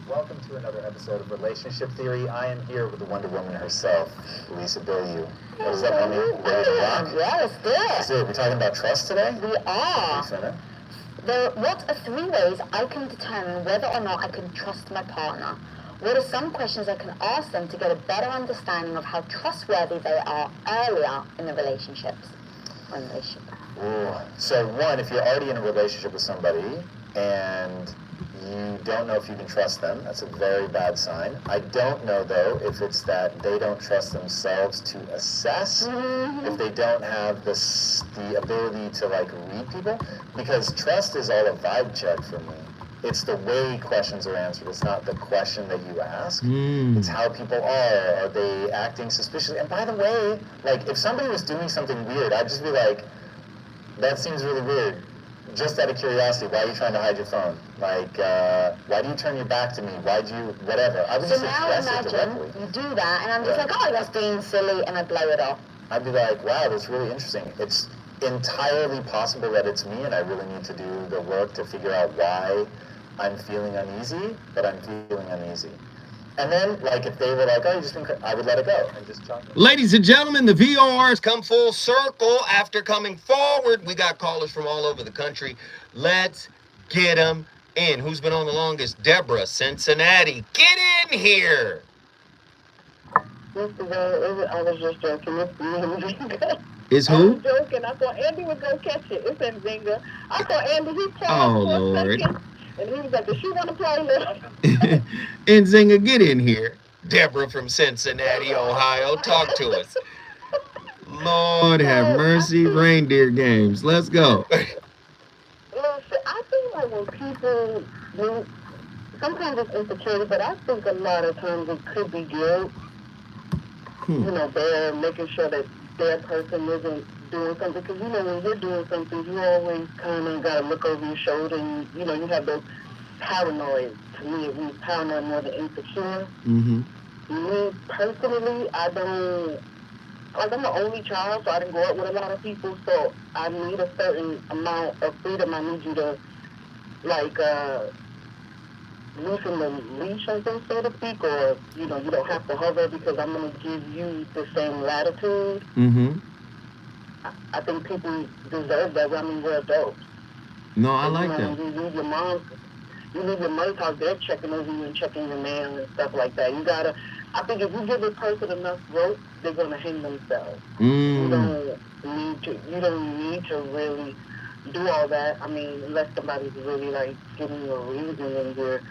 Welcome to another episode of Relationship Theory. I am here with the Wonder Woman herself, Lisa Bilyeu. What is up, homie? Ready to rock? Yeah, let's do Let's it. do it. We're talking about trust today? We are. Lisa, What are 3 ways I can determine whether or not I can trust my partner? What are some questions I can ask them to get a better understanding of how trustworthy they are earlier in the relationships? Ooh. So one, if you're already in a relationship with somebody and you don't know if you can trust them, that's a very bad sign. I don't know, though, if it's that they don't trust themselves to assess, if they don't have the ability to, like, read people, because trust is all a vibe check for me. It's the way questions are answered. It's not the question that you ask. It's how people are. Are they acting suspiciously? And by the way, like, if somebody was doing something weird, I'd just be like, that seems really weird. Just out of curiosity, why are you trying to hide your phone? Like, why do you turn your back to me? Why'd you, whatever. I would So just now express it imagine directly. you do that, and I'm just like, oh, that's being silly, and I blow it off. I'd be like, wow, that's really interesting. It's entirely possible that it's me, and I really need to do the work to figure out why I'm feeling uneasy, but I'm feeling uneasy. And then, like, if they were like, oh, I would let it go and just chalk it. Ladies and gentlemen, the VORs come full circle after coming forward. We got callers from all over the country. Let's get them in. Who's been on the longest? Deborah, Cincinnati. Get in here. I was just joking. Is I who? was joking. I thought Andy would go catch it. It's in Zinga. I thought Andy, he paused Oh, for a Lord. second, and he was like, does she want to play little? Nzinga, get in here. Deborah from Cincinnati, Ohio. Talk to us. Lord have mercy. Reindeer games. Let's go. Listen, I think like when people do, sometimes it's insecurity, but I think a lot of times it could be guilt. You know, they're making sure that their person isn't doing something. Because, you know, when you're doing something, you always kind of got to look over your shoulder. And, you know, you have those paranoid. To me, it means paranoid more than insecure. Mm-hmm. Me, personally, I don't... Like, I'm the only child, so I didn't grow up with a lot of people, so I need a certain amount of freedom. I need you to, like, loosen the leash, I think, so to speak, or, you know, you don't have to hover because I'm going to give you the same latitude. Mm-hmm. I think people deserve that. I mean, we're adults. No, I And, like you know, that. you leave your mom's house, they're checking over you and checking your mail and stuff like that. You gotta, I think if you give a person enough rope, they're gonna hang themselves. You don't need to really do all that. I mean, unless somebody's really like giving you a reason and you're,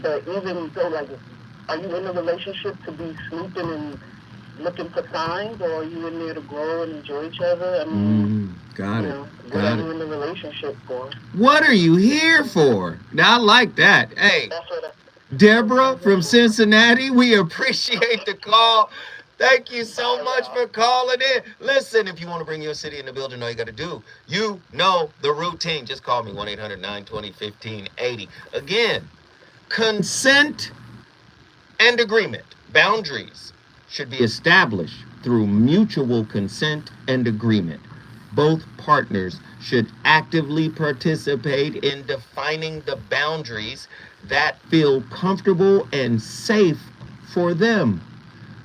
but even so, like, are you in a relationship to be snooping and looking for signs, or are you in there to grow and enjoy each other? I mean, Got you it. know, what Got are you it. in the relationship for? What are you here for? Now, I like that. Hey, That's what Deborah from Cincinnati, we appreciate the call. Thank you so much for calling in. Listen, if you want to bring your city in the building, all you got to do, you know the routine. Just call me, 1-800-920-1580. Again, consent and agreement. Boundaries should be established through mutual consent and agreement. Both partners should actively participate in defining the boundaries that feel comfortable and safe for them.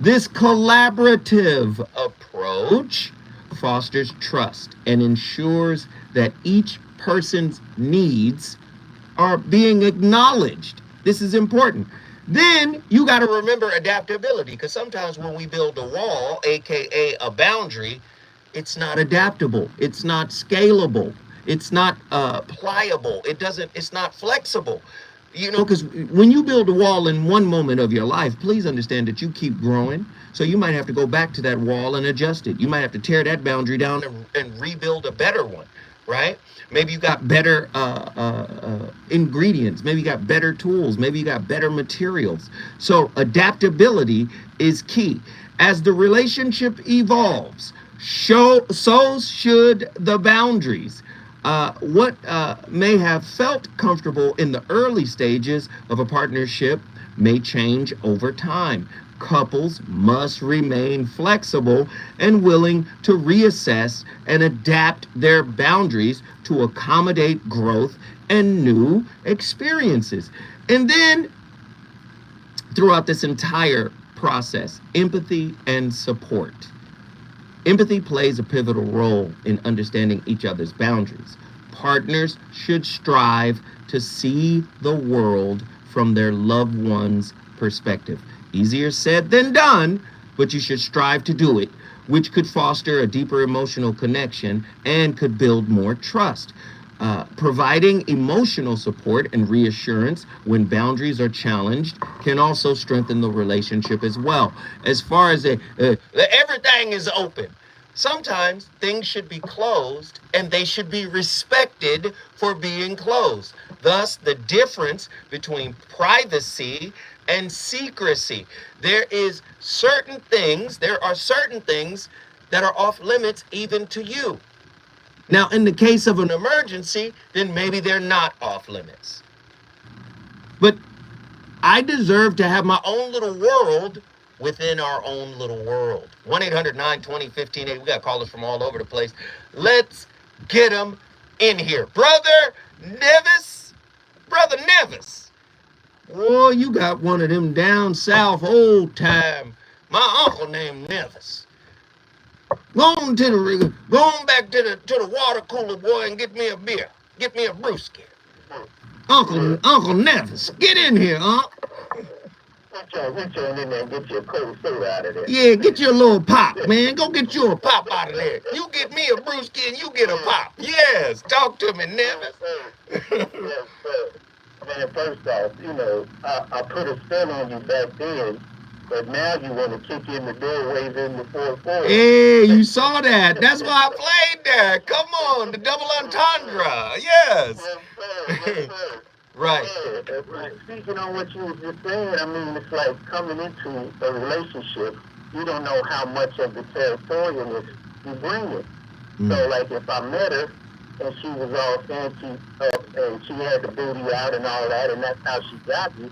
This collaborative approach fosters trust and ensures that each person's needs are being acknowledged. This is important. Then you got to remember adaptability, because sometimes when we build a wall, aka a boundary, it's not adaptable, it's not scalable, it's not pliable, it's not flexible. You know, because when you build a wall in one moment of your life, please understand that you keep growing. So you might have to go back to that wall and adjust it. You might have to tear that boundary down and rebuild a better one, right? Maybe you got better ingredients. Maybe you got better tools. Maybe you got better materials. So adaptability is key. As the relationship evolves, so should the boundaries. What may have felt comfortable in the early stages of a partnership may change over time. Couples must remain flexible and willing to reassess and adapt their boundaries to accommodate growth and new experiences. And then throughout this entire process: empathy and support. Empathy plays a pivotal role in understanding each other's boundaries. Partners should strive to see the world from their loved one's perspective. Easier said than done, but you should strive to do it, which could foster a deeper emotional connection and could build more trust. Providing emotional support and reassurance when boundaries are challenged can also strengthen the relationship as well. As far as everything is open, sometimes things should be closed and they should be respected for being closed. Thus, the difference between privacy and secrecy. There are certain things that are off limits even to you. Now, in the case of an emergency, then maybe they're not off limits. But I deserve to have my own little world within our own little world. 1-800-920-1580. We got callers from all over the place. Let's get them in here. Brother Nevis. Boy, you got one of them down south old time. My uncle named Nevis. Go on back to the water cooler, boy, and get me a beer. Get me a brewski. Uncle Nevis, get in here, Unc. Reach on in there and get you a cold soda out of there. Yeah, get your little pop, man. Go get you a pop out of there. You get me a brewski and you get a pop. Yes, talk to me, Nevis. Yes, sir. Man, first off, I put a spell on you back then, but now you want to kick in the doorways in the 4-4. Hey, you saw that. That's why I played that. Come on, the double entendre. Yes. Yes, sir. Right. Yeah, speaking on what you were just saying, I mean, it's like coming into a relationship, you don't know how much of the territorialness you bring it. So, like, if I met her and she was all fancy up and she had the booty out and all that, and that's how she got you,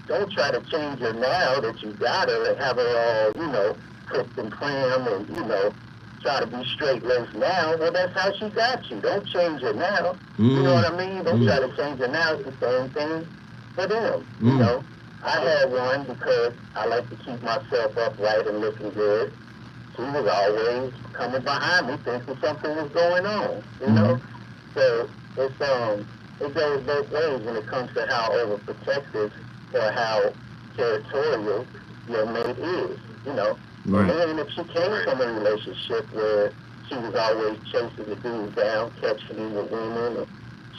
don't try to change her now that you got her and have her all, cooked and crammed and, try to be straight-laced now. Well, that's how she got you. Don't change her now. You know what I mean? Don't try to change her now. It's the same thing for them. I had one because I like to keep myself upright and looking good. She was always coming behind me thinking something was going on, So it goes both ways when it comes to how overprotective or how territorial your mate is, Right. And then if she came from a relationship where she was always chasing the dudes down, catching him with women, and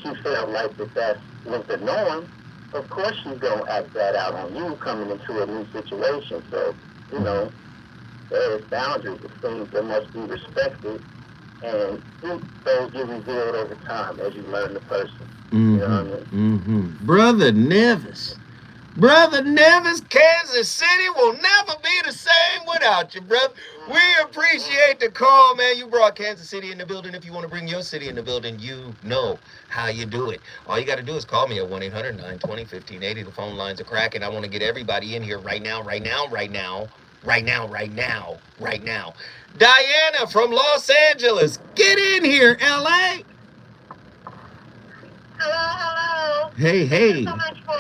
she felt like that was the norm, of course she's going to act that out on you coming into a new situation. So, there's boundaries of things that must be respected, and those get revealed over time as you learn the person. You know what I mean? Brother Nevis, Kansas City will never be the same without you, brother. We appreciate the call, man. You brought Kansas City in the building. If you want to bring your city in the building, you know how you do it. All you got to do is call me at 1-800-920-1580. The phone lines are cracking. I want to get everybody in here right now. Diana from Los Angeles, get in here, LA. Hello. Hey. Thank you so much for...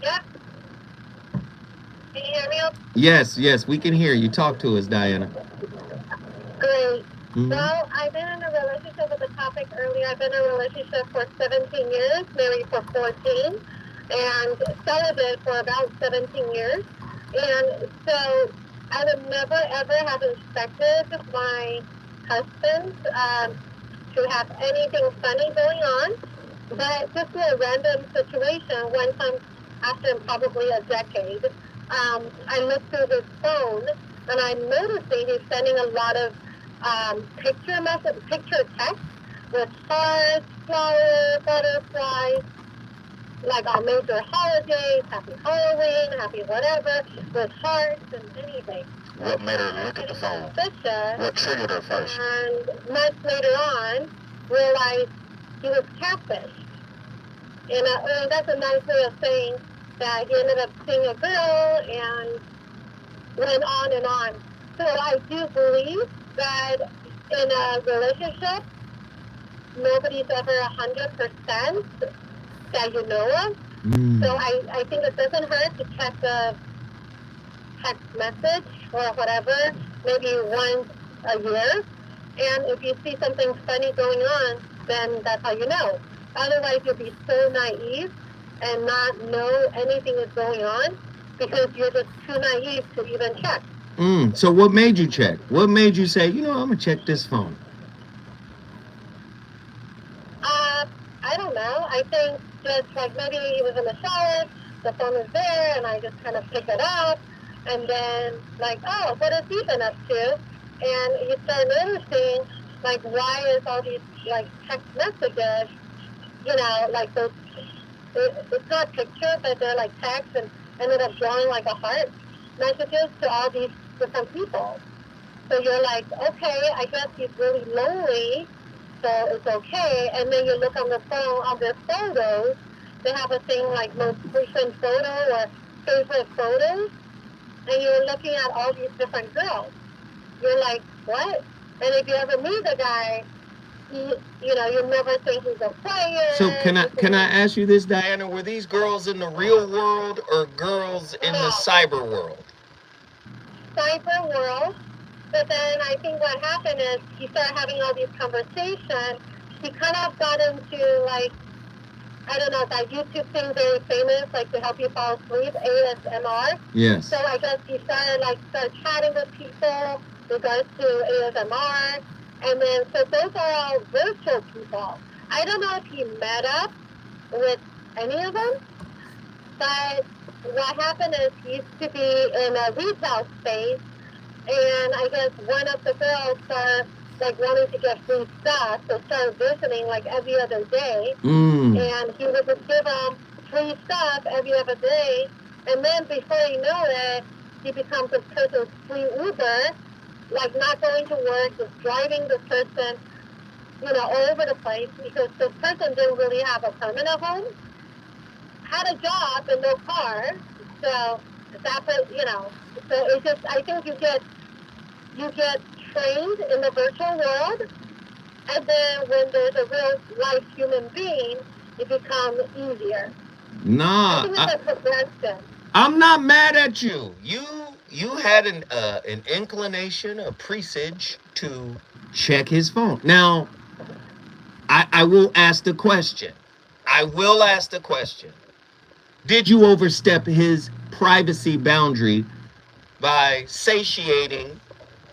Yep. Can you hear me? Yes, we can hear you. Talk to us, Diana. Great. Well, I've been in a relationship with the topic earlier. I've been in a relationship for 17 years, married for 14, and celibate for about 17 years. And so I would never, ever have expected my husband to have anything funny going on. But just a random situation, one time after probably a decade, I looked through his phone and I'm noticing he's sending a lot of picture text with hearts, flowers, butterflies, like on major holidays, happy Halloween, happy whatever, with hearts and anything. What made her look at the phone? What triggered her first? And months later on, realized he was catfished. And that's a nice way of saying that he ended up seeing a girl and went on and on. So I do believe that in a relationship, nobody's ever 100% that you know of. So I think it doesn't hurt to check the text message or whatever, maybe once a year. And if you see something funny going on, then that's how you know. Otherwise, you'll be so naive and not know anything is going on because you're just too naive to even check. So what made you check? What made you say, you know, I'm gonna check this phone? I don't know. I think just like maybe he was in the shower, the phone is there, and I just kind of pick it up, and then like, oh, what has he been up to? And you start noticing like why is all these like text messages, you know, like those. It's not pictures, but they're like text and ended up drawing like a heart messages to all these different people. So you're like, okay, I guess he's really lonely, so it's okay. And then you look on the phone, on their photos, they have a thing like most recent photo or favorite photos, and you're looking at all these different girls. You're like, what? And if you ever meet a guy, you know, you never think he's a player. So can I ask you this, Diana? Were these girls in the real world or girls in the cyber world? Cyber world. But then I think what happened is he started having all these conversations. He kind of got into like, I don't know, that YouTube thing very famous, like to help you fall asleep, ASMR. Yes. So I guess he started chatting with people regards to ASMR. And then, so those are all virtual people. I don't know if he met up with any of them, but what happened is he used to be in a retail space, and I guess one of the girls started like wanting to get free stuff, so started visiting like every other day, and he would just give them free stuff every other day, and then before you know it, he becomes this person's free Uber, like not going to work, just driving this person, you know, all over the place because this person didn't really have a permanent home, had a job and no car, so that's what, you know, so it's just, I think you get trained in the virtual world, and then when there's a real life human being, it becomes easier. Nah, I think it's a progression. I'm not mad at you. You had an inclination, a presage to check his phone. Now, I will ask the question. Did you overstep his privacy boundary by satiating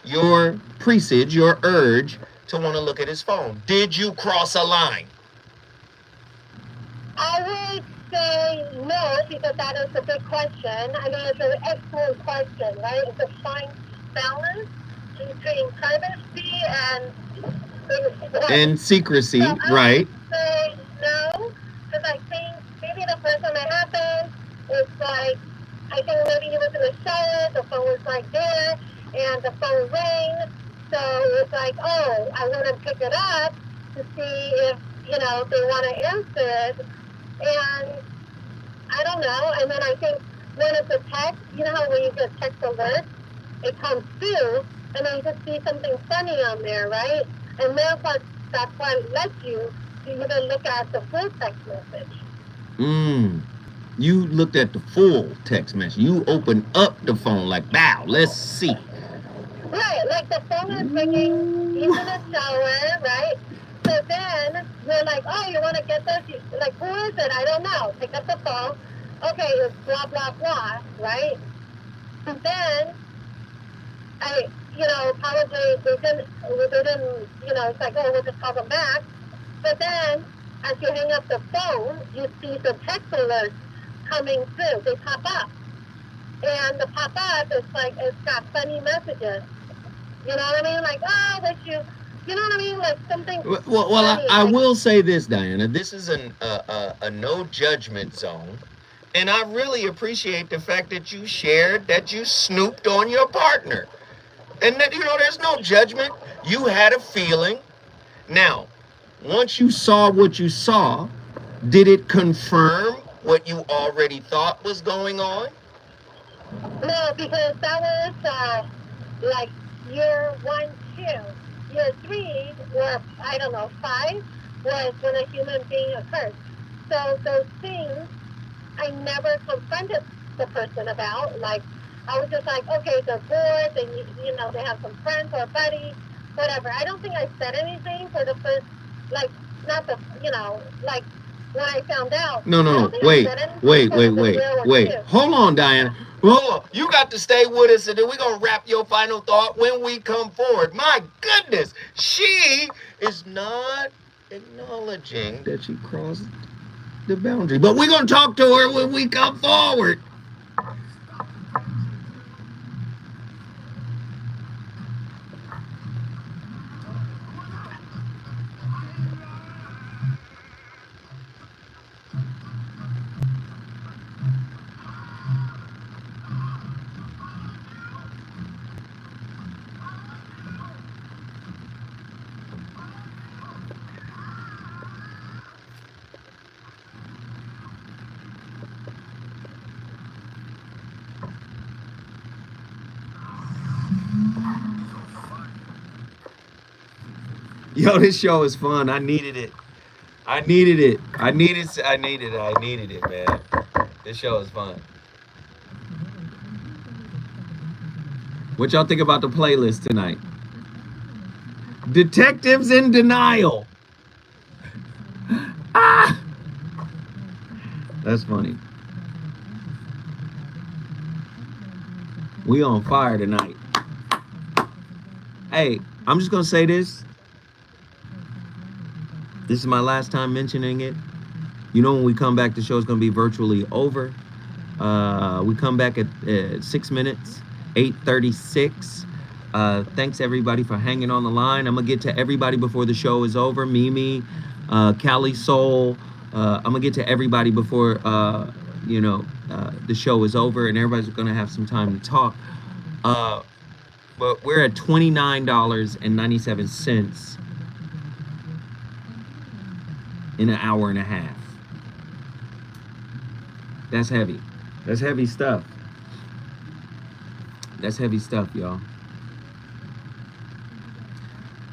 your presage, your urge to want to look at his phone? Did you cross a line? I would say no, because that is a good question. I mean, it's an excellent question, right? It's a fine balance between privacy and secrecy, so right? I would say no, because I think maybe the first time it happened, it's like, I think maybe he was in the shower, the phone was like there, and the phone rang, so it's like, oh, I want to pick it up to see if, you know, they want to answer it, and I don't know, and then I think when it's a text, you know how when you get text alert, it comes through, and then you just see something funny on there, right? And that's what led you to even look at the full text message. You looked at the full text message. You opened up the phone like, wow, let's see. Right, like the phone is ringing, he's in the shower, right? So then you're like, oh, you want to get this? Like, who is it? I don't know. Pick up the phone. Okay, it's blah, blah, blah, right? And then, probably they didn't, you know, it's like, oh, we'll just call them back. But then, as you hang up the phone, you see the text alerts coming through. They pop up. And the pop up is like, it's got funny messages. You know what I mean? Like, oh, wish you know what I mean? Like something. Well, I will say this, Diana. This is a no judgment zone. And I really appreciate the fact that you shared that you snooped on your partner. And that, you know, there's no judgment. You had a feeling. Now, once you saw what you saw, did it confirm what you already thought was going on? No, because that was like year 1, 2. Year 3, or I don't know, 5 was when a human being occurred. So those things I never confronted the person about. Like, I was just like, okay, they're bored, and you know, they have some friends or buddies, whatever. I don't think I said anything for the first, like, not the, you know, like, when I found out. No, I no, don't no. think I Wait, said anything wait, for wait, the wait, year or wait. two. Hold on, Diana. Hold on. You got to stay with us, and then we're going to wrap your final thought when we come forward. My goodness. She is not acknowledging that she crossed the boundary. But we're going to talk to her when we come forward. Yo, this show is fun. I needed it. I needed it. I needed it, man. This show is fun. What y'all think about the playlist tonight? Detectives in Denial. Ah! That's funny. We on fire tonight. Hey, I'm just gonna say this. This is my last time mentioning it. You know, when we come back, the show's gonna be virtually over. We come back at 6 minutes, 8:36. Thanks everybody for hanging on the line. I'm gonna get to everybody before the show is over. Mimi, Cali Soul. I'm gonna get to everybody before the show is over, and everybody's gonna have some time to talk. But we're at $29.97 in an hour and a half. That's heavy. That's heavy stuff. That's heavy stuff, y'all.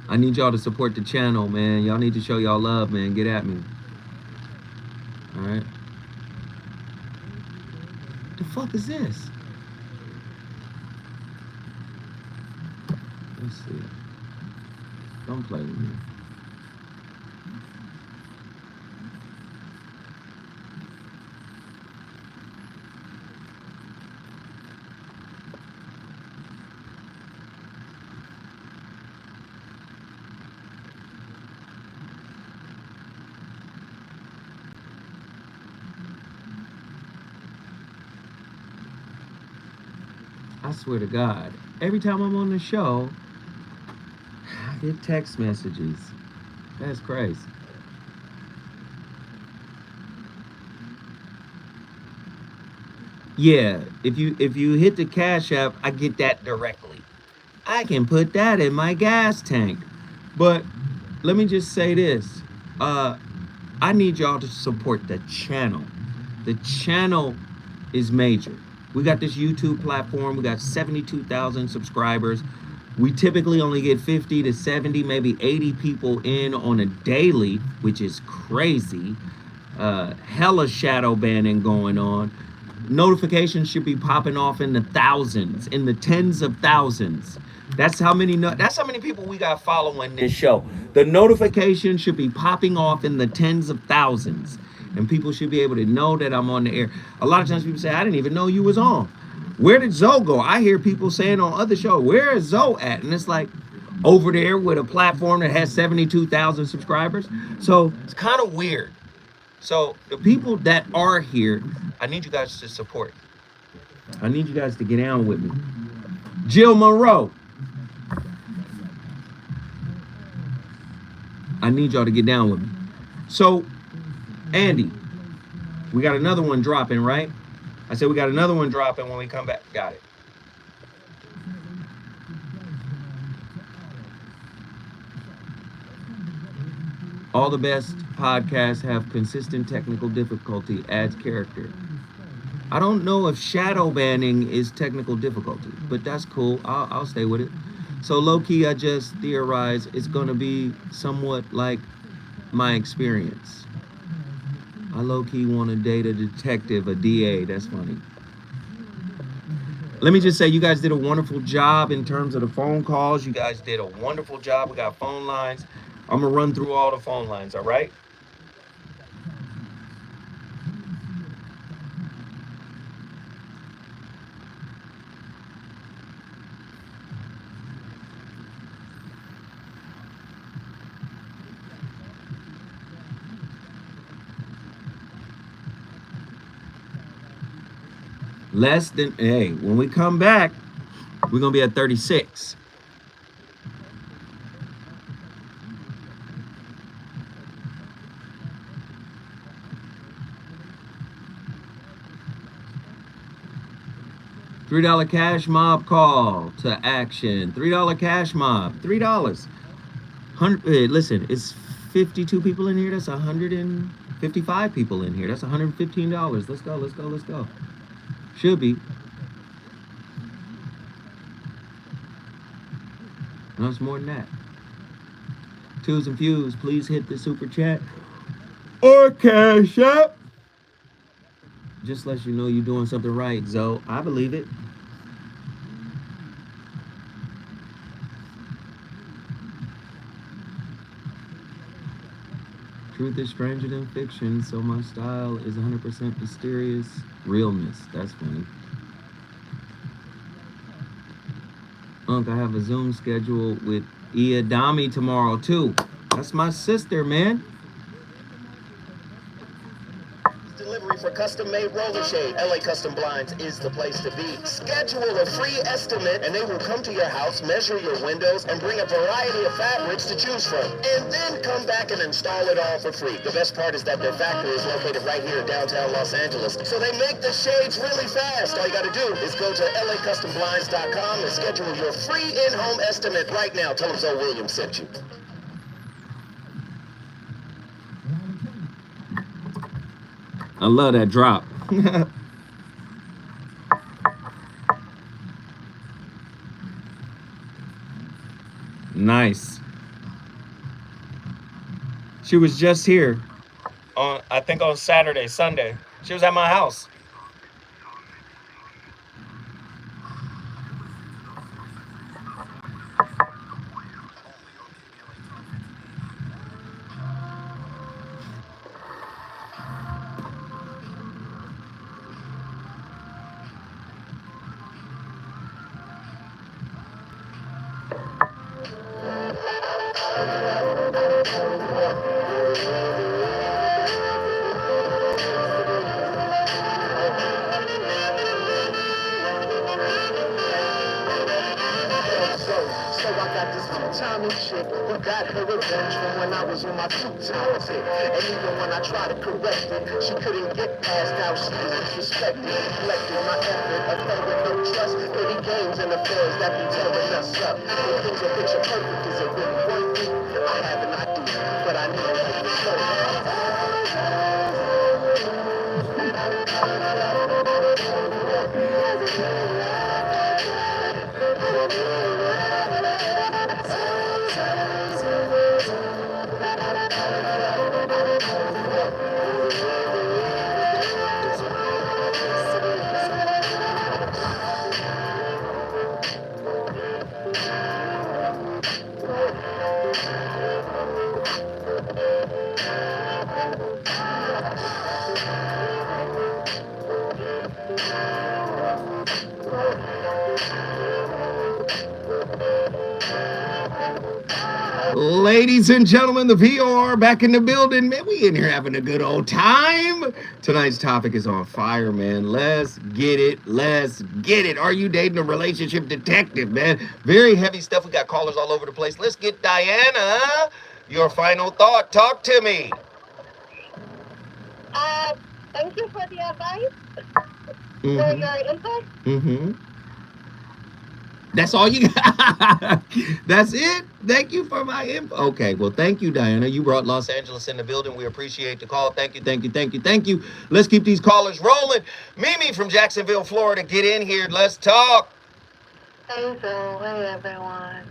I need y'all to support the channel, man. Y'all need to show y'all love, man. Get at me. All right. The fuck is this? Let's see. Don't play with me. I swear to God, every time I'm on the show, I get text messages. That's crazy. Yeah, if you hit the Cash App, I get that directly. I can put that in my gas tank. But let me just say this. I need y'all to support the channel. The channel is major. We got this YouTube platform. We got 72,000 subscribers. We typically only get 50 to 70, maybe 80 people in on a daily, which is crazy. Hella shadow banning going on. Notifications should be popping off in the thousands, in the tens of thousands. That's how many people we got following this show. The notification should be popping off in the tens of thousands. And people should be able to know that I'm on the air. A lot of times people say, I didn't even know you was on. Where did Zoe go? I hear people saying on other shows, where is Zoe at? And it's like, over there with a platform that has 72,000 subscribers. So it's kind of weird. So the people that are here, I need you guys to support. I need you guys to get down with me. Jill Monroe. I need y'all to get down with me. So, Andy, we got another one dropping, right? I said we got another one dropping when we come back. Got it. All the best podcasts have consistent technical difficulty, adds character. I don't know if shadow banning is technical difficulty, but that's cool. I'll stay with it. So low-key, I just theorize it's going to be somewhat like my experience. I low-key want to date a detective, a DA. That's funny. Let me just say, you guys did a wonderful job in terms of the phone calls. You guys did a wonderful job. We got phone lines. I'm going to run through all the phone lines, all right? When we come back, we're going to be at 36. $3 cash mob call to action. $3 cash mob. $3. Listen, it's 52 people in here. That's 155 people in here. That's $115. Let's go. Let's go. Let's go. Should be. No, it's more than that. Twos and fews, please hit the super chat or cash app. Just let you know you're doing something right, Zoe. I believe it. Truth is stranger than fiction, so my style is 100% mysterious realness. That's funny. Unc, I have a Zoom schedule with Iadami tomorrow too. That's my sister, man. Delivery for custom-made roller shade. LA Custom Blinds is the place to be. Schedule a free estimate and they will come to your house, measure your windows, and bring a variety of fabrics to choose from. And then come back and install it all for free. The best part is that their factory is located right here in downtown Los Angeles. So they make the shades really fast. All you gotta do is go to lacustomblinds.com and schedule your free in-home estimate right now. Tell them Zoe Williams sent you. I love that drop. Nice. She was just here I think on Saturday, Sunday. She was at my house. So I got this two-timing chick who got her revenge from when I was in my two-times hit. And even when I tried to correct it, she couldn't get past how she was disrespected. Neglected my effort of her with no trust. Dirty games and affairs that be tearing us up. When things are picture perfect, is it really worth it? I have an idea, but I know that it's Ladies and gentlemen, the VOR back in the building. Man, we in here having a good old time. Tonight's topic is on fire, man. Let's get it. Let's get it. Are you dating a relationship detective, man? Very heavy stuff. We got callers all over the place. Let's get Diana. Your final thought. Talk to me. Thank you for the advice, for Mm-hmm. your input. Mm-hmm. That's all you got. That's it. Thank you for my info. Okay, well, thank you, Diana. You brought Los Angeles in the building. We appreciate the call. Thank you, thank you, thank you, thank you. Let's keep these callers rolling. Mimi from Jacksonville, Florida, get in here. Let's talk. Hey, Zoe. Hey, everyone.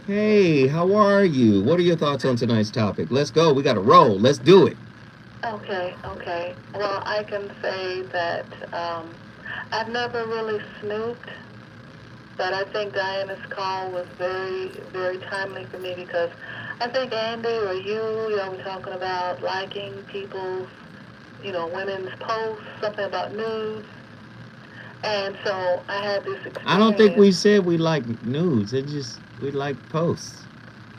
Hey, how are you? What are your thoughts on tonight's topic? Let's go. We got to roll. Let's do it. Okay. Well, I can say that I've never really snooped, but I think Diana's call was very, very timely for me because I think Andy or you were talking about liking people's, women's posts, something about nudes. And so I had this experience. I don't think we said we like nudes. We like posts.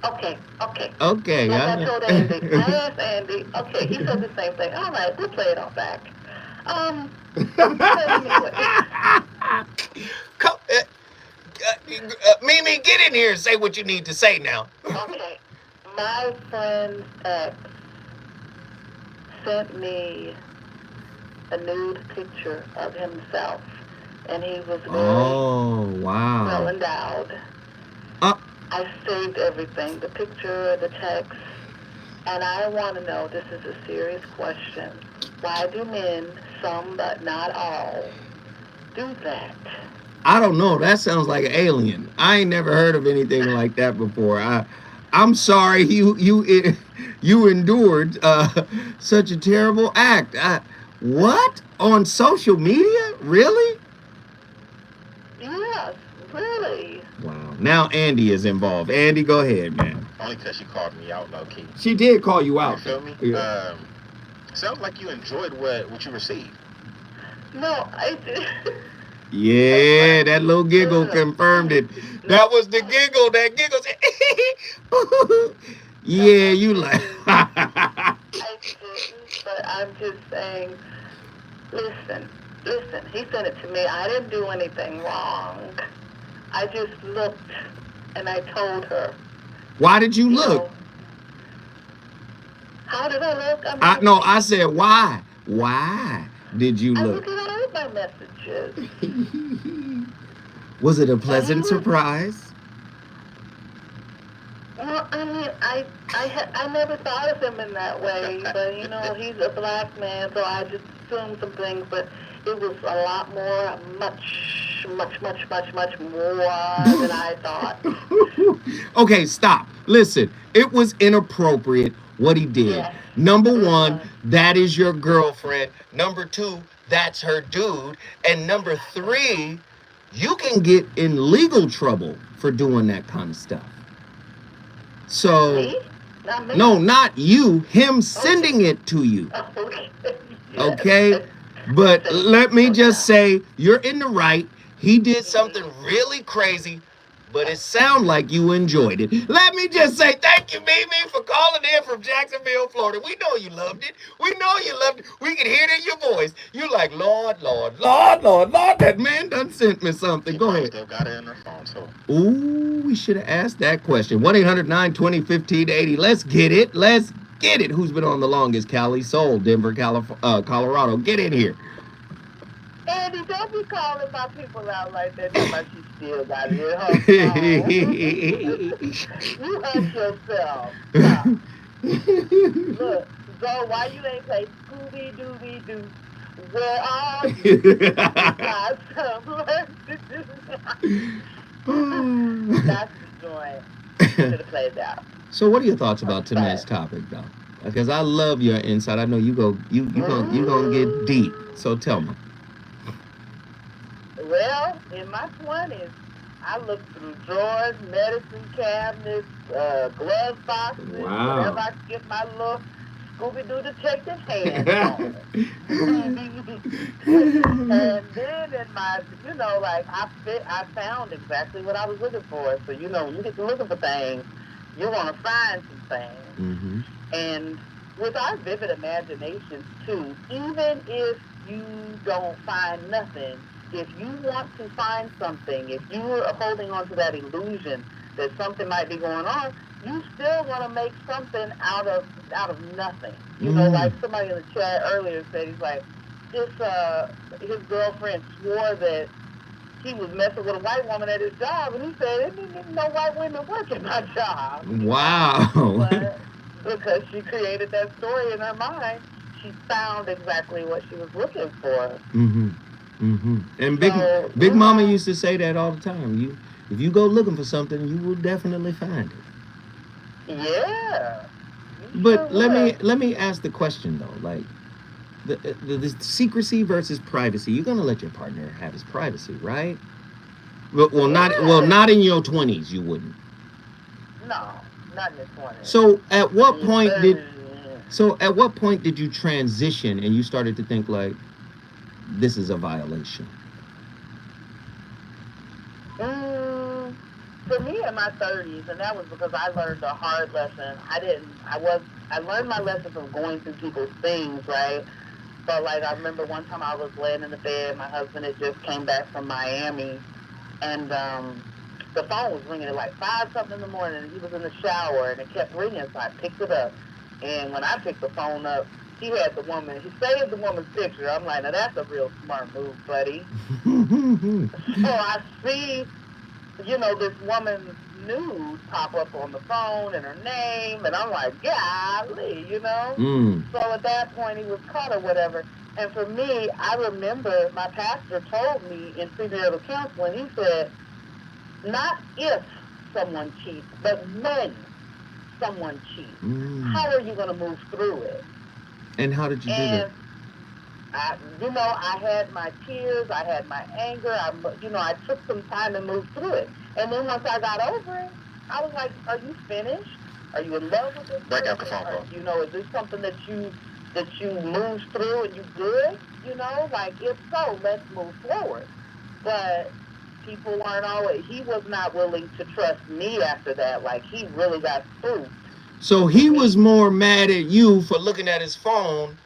Okay. Okay. Like I told Andy. I asked Andy. Okay, he said the same thing. All right, we'll play it all back. Mimi, get in here and say what you need to say now. Okay. My friend's ex sent me a nude picture of himself, and he was very well endowed. I saved everything, the picture, the text, and I want to know, this is a serious question, why do men, some but not all, do that? I don't know. That sounds like an alien. I ain't never heard of anything like that before. I'm sorry you endured such a terrible act. What? On social media? Really? Yes, really. Wow. Now Andy is involved. Andy, go ahead, man. Only because she called me out, low key. She did call you out. You feel me? Yeah. Sounds like you enjoyed what you received. No, I did. Yeah, that little giggle confirmed it. That was the giggle. That giggle said, yeah, you like. I didn't, but I'm just saying, listen, he sent it to me. I didn't do anything wrong. I just looked and I told her. Why did you look? How did I look? No, I said why? Why did you I look? looked at all my messages. Was it a pleasant surprise? Well, I mean, I never thought of him in that way, but he's a black man, so I just assumed some things, but it was a lot more, much more than I thought. Okay, stop. Listen, it was inappropriate what he did. Yes. Number one, that is your girlfriend. Number two, that's her dude. And number three, you can get in legal trouble for doing that kind of stuff. So, Me? Not me? no, not you, him sending it to you. Okay. Okay? But let me just say, you're in the right. He did something really crazy, but it sounded like you enjoyed it. Let me just say thank you, Mimi, for calling in from Jacksonville, Florida. We know you loved it. We know you loved it. We can hear it in your voice. You like, Lord, that man done sent me something. Go ahead. Still got it in her phone, so. Ooh, we should have asked that question. 1-800-920-1580. Let's get it. Let's get it. Who's been on the longest? Cali Soul, Denver, Colorado. Get in here. Andy, don't be calling my people out like that. But she still got it in her phone. You ask yourself. Stop. Look, Zoe, why you ain't play Scooby-Dooby-Doo? Where are you? Got some work to do. That's the joint. Should have played that. So, what are your thoughts about tonight's topic, though? Because I love your insight. I know you gonna get deep. So tell me. Well, in my 20s, I looked through drawers, medicine cabinets, glove boxes, whatever I could get my little Scooby-Doo detective hands on. And then in my, I found exactly what I was looking for. So, when you get to looking for things, you want to find some things. Mm-hmm. And with our vivid imaginations, too, even if you don't find nothing, if you want to find something, if you are holding on to that illusion that something might be going on, you still want to make something out of nothing. Like somebody in the chat earlier said, he's like, his girlfriend swore that he was messing with a white woman at his job, and he said, there didn't even no white women work at my job. Wow. But because she created that story in her mind, she found exactly what she was looking for. Mm-hmm. Mm-hmm. And Big Mama used to say that all the time. If you go looking for something, you will definitely find it. Yeah. But let me ask the question though, like the secrecy versus privacy. You're gonna let your partner have his privacy, right? Not in your 20s. You wouldn't. No, not in the 20s. So at what In your point 30s, did yeah. so at what point did you transition and you started to think like this is a violation? For me in my 30s, and that was because I learned a hard lesson. I learned my lesson from going through people's things, right? So like I remember one time I was laying in the bed, my husband had just came back from Miami, and the phone was ringing at like 5 something in the morning, and he was in the shower, and it kept ringing, so I picked it up. And when I picked the phone up, he saved the woman's picture. I'm like, now that's a real smart move, buddy. So I see, this woman's nude pop up on the phone and her name, and I'm like, golly, So at that point, he was caught or whatever. And for me, I remember my pastor told me in premarital counseling, he said, not if someone cheats, but when someone cheats. How are you going to move through it? And how did you do that? I had my tears, I had my anger, I took some time to move through it. And then once I got over it, I was like, are you finished? Are you in love with this person? Break out the phone call. Is this something that you moved through and you good? Like, if so, let's move forward. But people weren't always, he was not willing to trust me after that. Like, he really got spooked. So he was more mad at you for looking at his phone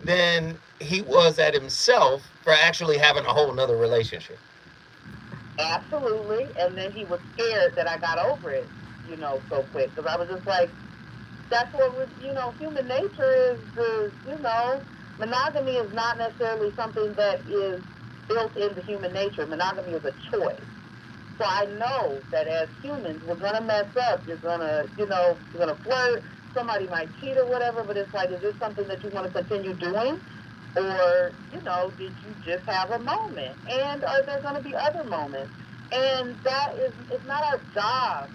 than he was at himself for actually having a whole nother relationship. Absolutely. And then he was scared that I got over it, so quick. Because I was just like, that's what was, human nature is, monogamy is not necessarily something that is built into human nature. Monogamy is a choice. So I know that as humans, we're going to mess up. You're going to flirt. Somebody might cheat or whatever, but it's like, is this something that you want to continue doing? Or, did you just have a moment? And are there going to be other moments? And it's not our job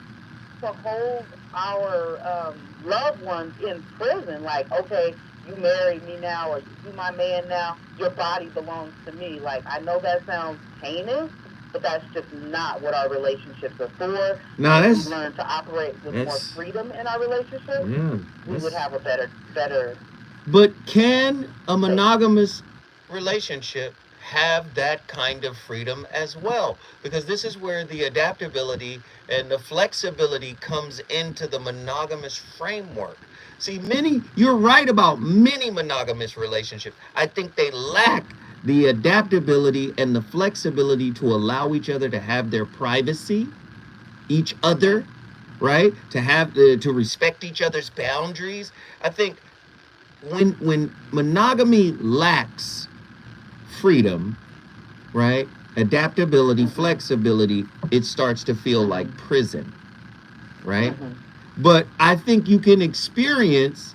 to hold our loved ones in prison. Like, okay, you married me now, or you my man now, your body belongs to me. Like, I know that sounds heinous, but that's just not what our relationships are for. No, if we learn to operate with more freedom in our relationship, we would have a better. But can a monogamous relationship have that kind of freedom as well? Because this is where the adaptability and the flexibility comes into the monogamous framework. See, you're right about many monogamous relationships. I think they lack the adaptability and the flexibility to allow each other to have their privacy, each other, right? To respect each other's boundaries. I think when monogamy lacks freedom, right? Adaptability, flexibility, it starts to feel like prison, right? But I think you can experience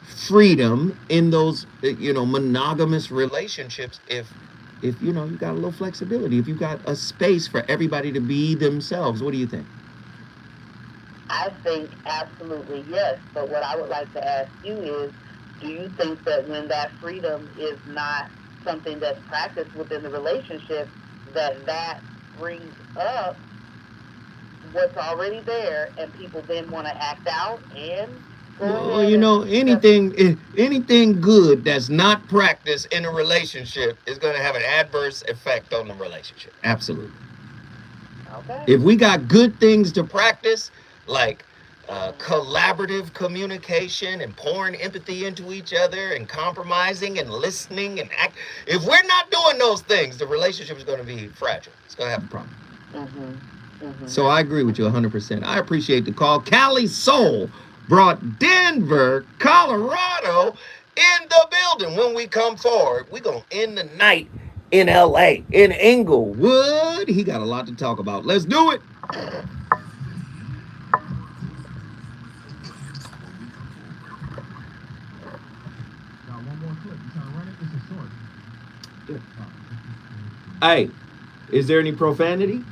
freedom in those monogamous relationships if you got a little flexibility, if you got a space for everybody to be themselves. What do you think? I think absolutely yes, but what I would like to ask you is, do you think that when that freedom is not something that's practiced within the relationship, that brings up what's already there, and people then want to act out and anything good that's not practiced in a relationship is going to have an adverse effect on the relationship. Absolutely. Okay. If we got good things to practice, like collaborative communication and pouring empathy into each other and compromising and listening and if we're not doing those things, the relationship is going to be fragile. It's going to have a problem. So I agree with you 100%. I appreciate the call. Cali Soul brought Denver, Colorado in the building. When we come forward, we're going to end the night in LA, in Inglewood. He got a lot to talk about. Let's do it. Hey, is there any profanity?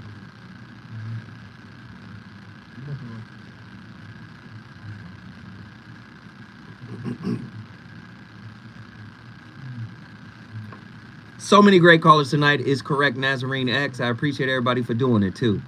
So many great callers tonight. Is correct, Nazarene X. I appreciate everybody for doing it too.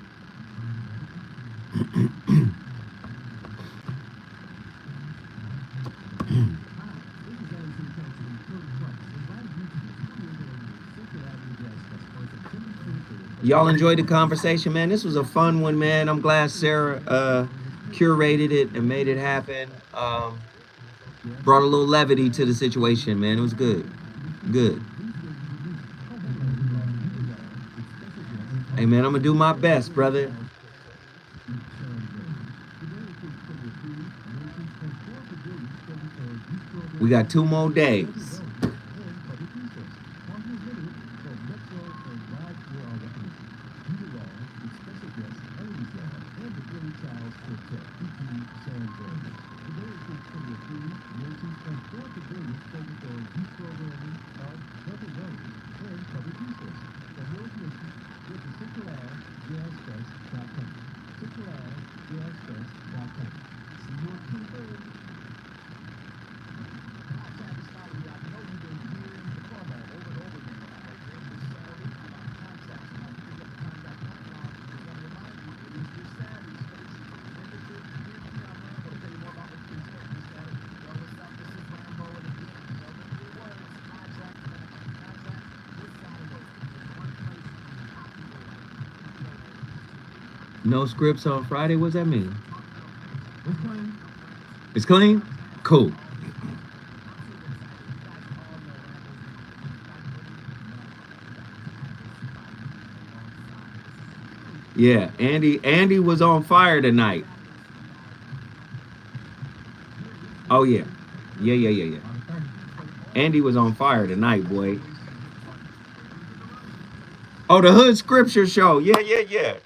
Y'all enjoyed the conversation, man. This was a fun one, man. I'm glad Sarah curated it and made it happen. Brought a little levity to the situation, man. It was good. Good. Hey, man, I'm going to do my best, brother. We got 2 more days. No scripts on Friday? What does that mean? It's clean. It's clean? Cool. Yeah, Andy was on fire tonight. Oh yeah. Yeah. Andy was on fire tonight, boy. Oh, the Hood Scripture Show. Yeah.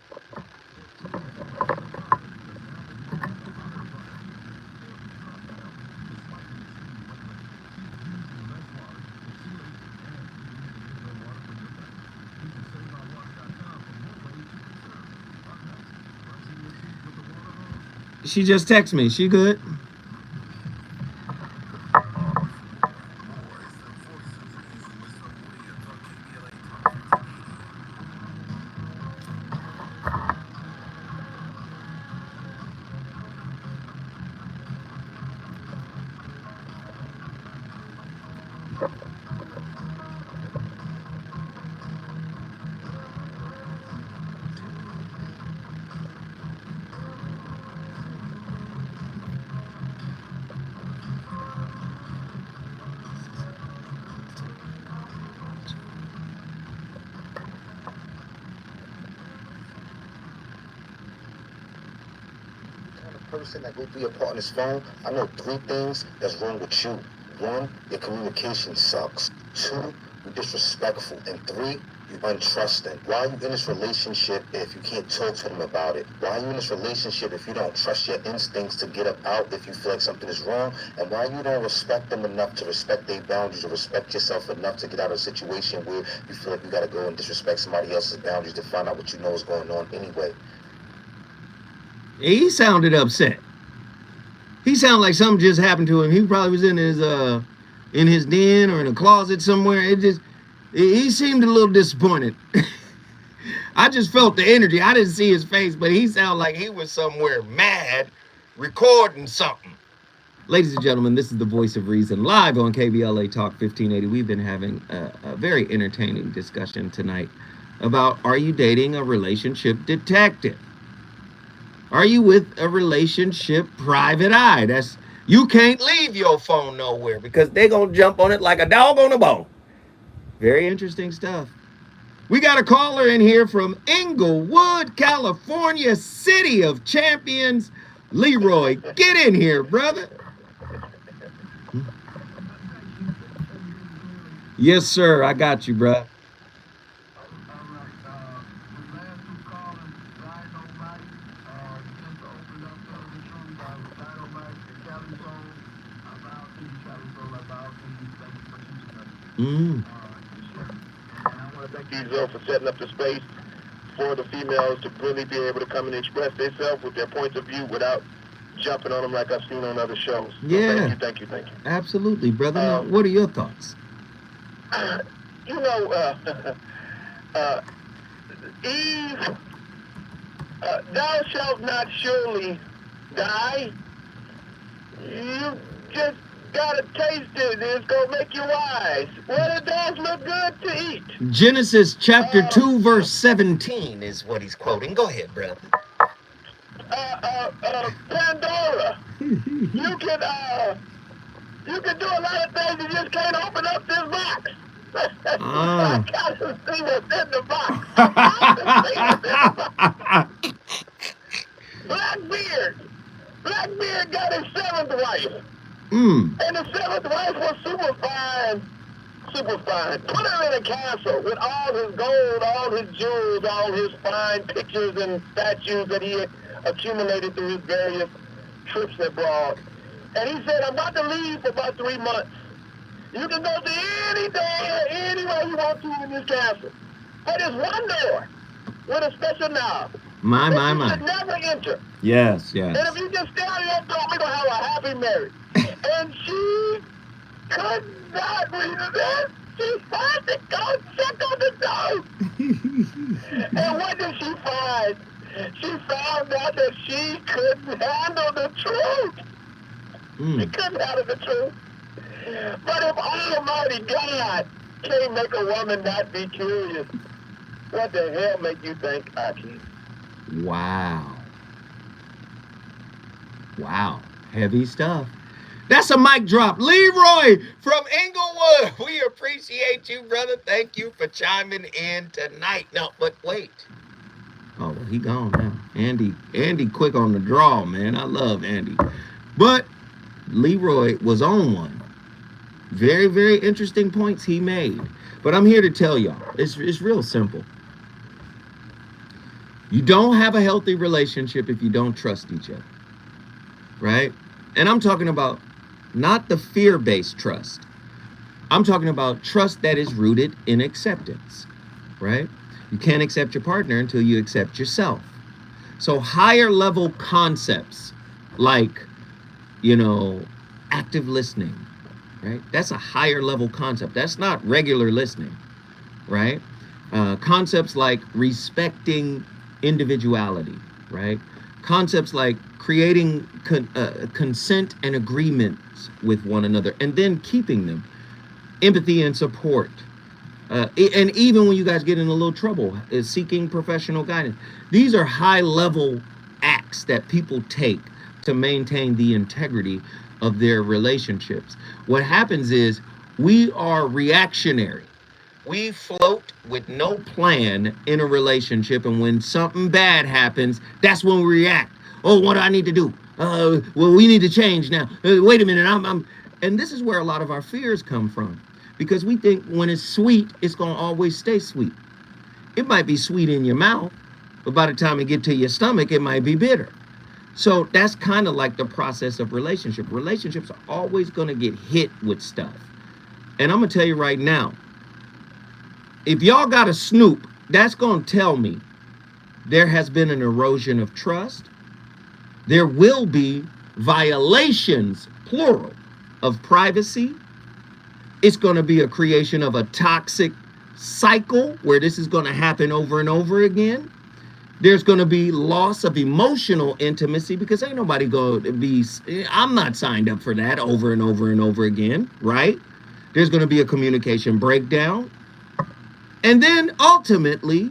She just texted me. She good? Person that go through your partner's phone, I know 3 things that's wrong with you. 1, your communication sucks. 2, you're disrespectful. And 3, you're untrusting. Why are you in this relationship if you can't talk to them about it? Why are you in this relationship if you don't trust your instincts to get up out if you feel like something is wrong? And why you don't respect them enough to respect their boundaries or respect yourself enough to get out of a situation where you feel like you got to go and disrespect somebody else's boundaries to find out what you know is going on anyway? He sounded upset. He sounded like something just happened to him. He probably was in his den or in a closet somewhere. He seemed a little disappointed. I just felt the energy. I didn't see his face, but he sounded like he was somewhere mad, recording something. Ladies and gentlemen, this is the Voice of Reason live on KBLA Talk 1580. We've been having a very entertaining discussion tonight about, are you dating a relationship detective? Are you with a relationship private eye? That's, you can't leave your phone nowhere because they're going to jump on it like a dog on a bone. Very interesting stuff. We got a caller in here from Inglewood, California, City of Champions. Leroy, get in here, brother. Yes, sir. I got you, bro. And I want to thank you, for setting up the space for the females to really be able to come and express themselves with their points of view without jumping on them like I've seen on other shows. So Yeah. Thank you. Absolutely, brother. Now, what are your thoughts? you know, Eve, thou shalt not surely die. You just gotta taste it. It's gonna make you wise. Well, it does look good to eat. Genesis chapter 2, verse 17 is what he's quoting. Go ahead, brother. Pandora, you can do a lot of things. You just can't open up this box. I gotta see what's in the box. Blackbeard got his seventh wife. And the seventh wife was super fine. Super fine. Put her in a castle with all his gold, all his jewels, all his fine pictures and statues that he had accumulated through his various trips abroad. And he said, I'm about to leave for about 3 months. You can go to any day or anywhere you want to in this castle. But there's one door with a special knob. My. You should never enter. Yes. And if you just stay on that door, we're going to have a happy marriage. And she could not resist. She had to go check on the door. And what did she find? She found out that she couldn't handle the truth. She couldn't handle the truth. But if Almighty God can't make a woman not be curious, what the hell make you think I can? Wow. Heavy stuff. That's a mic drop. Leroy from Inglewood. We appreciate you, brother. Thank you for chiming in tonight. No, but wait. Oh, well, he gone now. Andy quick on the draw, man. I love Andy. But Leroy was on one. Very, very interesting points he made. But I'm here to tell y'all, it's real simple. You don't have a healthy relationship if you don't trust each other, right? And I'm talking about not the fear-based trust. I'm talking about trust that is rooted in acceptance, right? You can't accept your partner until you accept yourself. So higher level concepts like, active listening, right? That's a higher level concept. That's not regular listening, right? Concepts like respecting individuality, right? Concepts like creating consent and agreements with one another and then keeping them. Empathy and support. And even when you guys get in a little trouble, is seeking professional guidance. These are high level acts that people take to maintain the integrity of their relationships. What happens is we are reactionary. We float with no plan in a relationship, and when something bad happens, that's when we react. Oh, what do I need to do? Well, we need to change now. Wait a minute, and this is where a lot of our fears come from, because we think when it's sweet, it's gonna always stay sweet. It might be sweet in your mouth, but by the time it get to your stomach, it might be bitter. So that's kind of like the process of relationship. Relationships are always gonna get hit with stuff. And I'm gonna tell you right now, if y'all got a Snoop, that's going to tell me there has been an erosion of trust. There will be violations, plural, of privacy. It's going to be a creation of a toxic cycle where this is going to happen over and over again. There's going to be loss of emotional intimacy because ain't nobody going to be, I'm not signed up for that over and over and over again, right? There's going to be a communication breakdown. And then ultimately,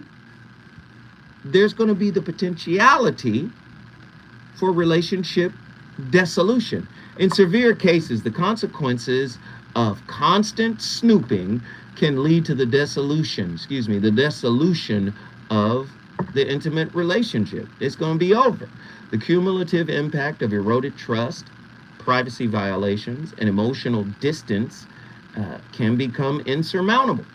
there's going to be the potentiality for relationship dissolution. In severe cases, the consequences of constant snooping can lead to the dissolution of the intimate relationship. It's going to be over. The cumulative impact of eroded trust, privacy violations, and emotional distance can become insurmountable.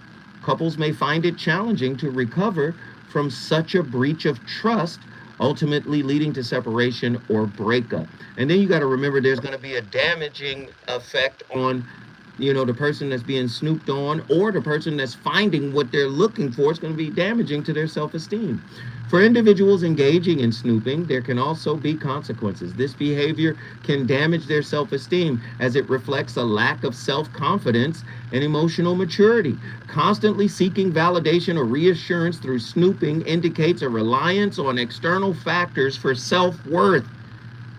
Couples may find it challenging to recover from such a breach of trust, ultimately leading to separation or breakup. And then you got to remember there's going to be a damaging effect on The person that's being snooped on or the person that's finding what they're looking for is going to be damaging to their self-esteem. For individuals engaging in snooping, there can also be consequences. This behavior can damage their self-esteem as it reflects a lack of self-confidence and emotional maturity. Constantly seeking validation or reassurance through snooping indicates a reliance on external factors for self-worth,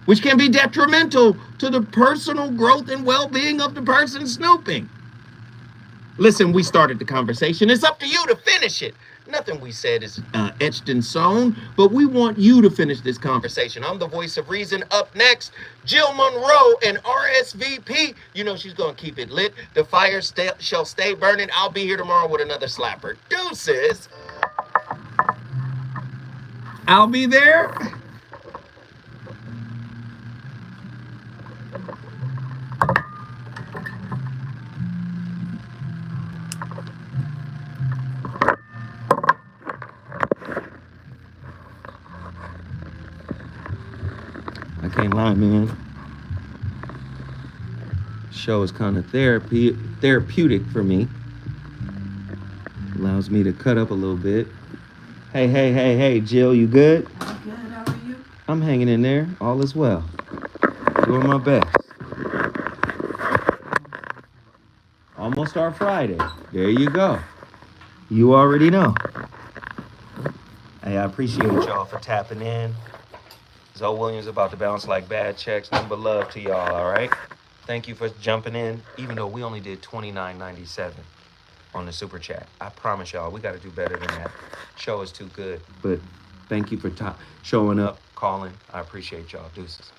which can be detrimental to the personal growth and well-being of the person snooping. Listen, we started the conversation. It's up to you to finish it. Nothing we said is etched in stone, but we want you to finish this conversation. I'm the voice of reason. Up next, Jill Monroe and RSVP. She's going to keep it lit. The fire shall stay burning. I'll be here tomorrow with another slapper. Deuces. I'll be there. I can't lie, man. Show is kind of therapeutic for me. Allows me to cut up a little bit. Hey, Jill, you good? I'm good. How are you? I'm hanging in there. All is well. Doing my best. Almost our Friday. There you go. You already know. Hey, I appreciate y'all for tapping in. Zoe Williams about to bounce like bad checks. Nothing but love to y'all, all right? Thank you for jumping in, even though we only did $29.97 on the super chat. I promise y'all, we got to do better than that. Show is too good. But thank you for showing up, calling. I appreciate y'all. Deuces.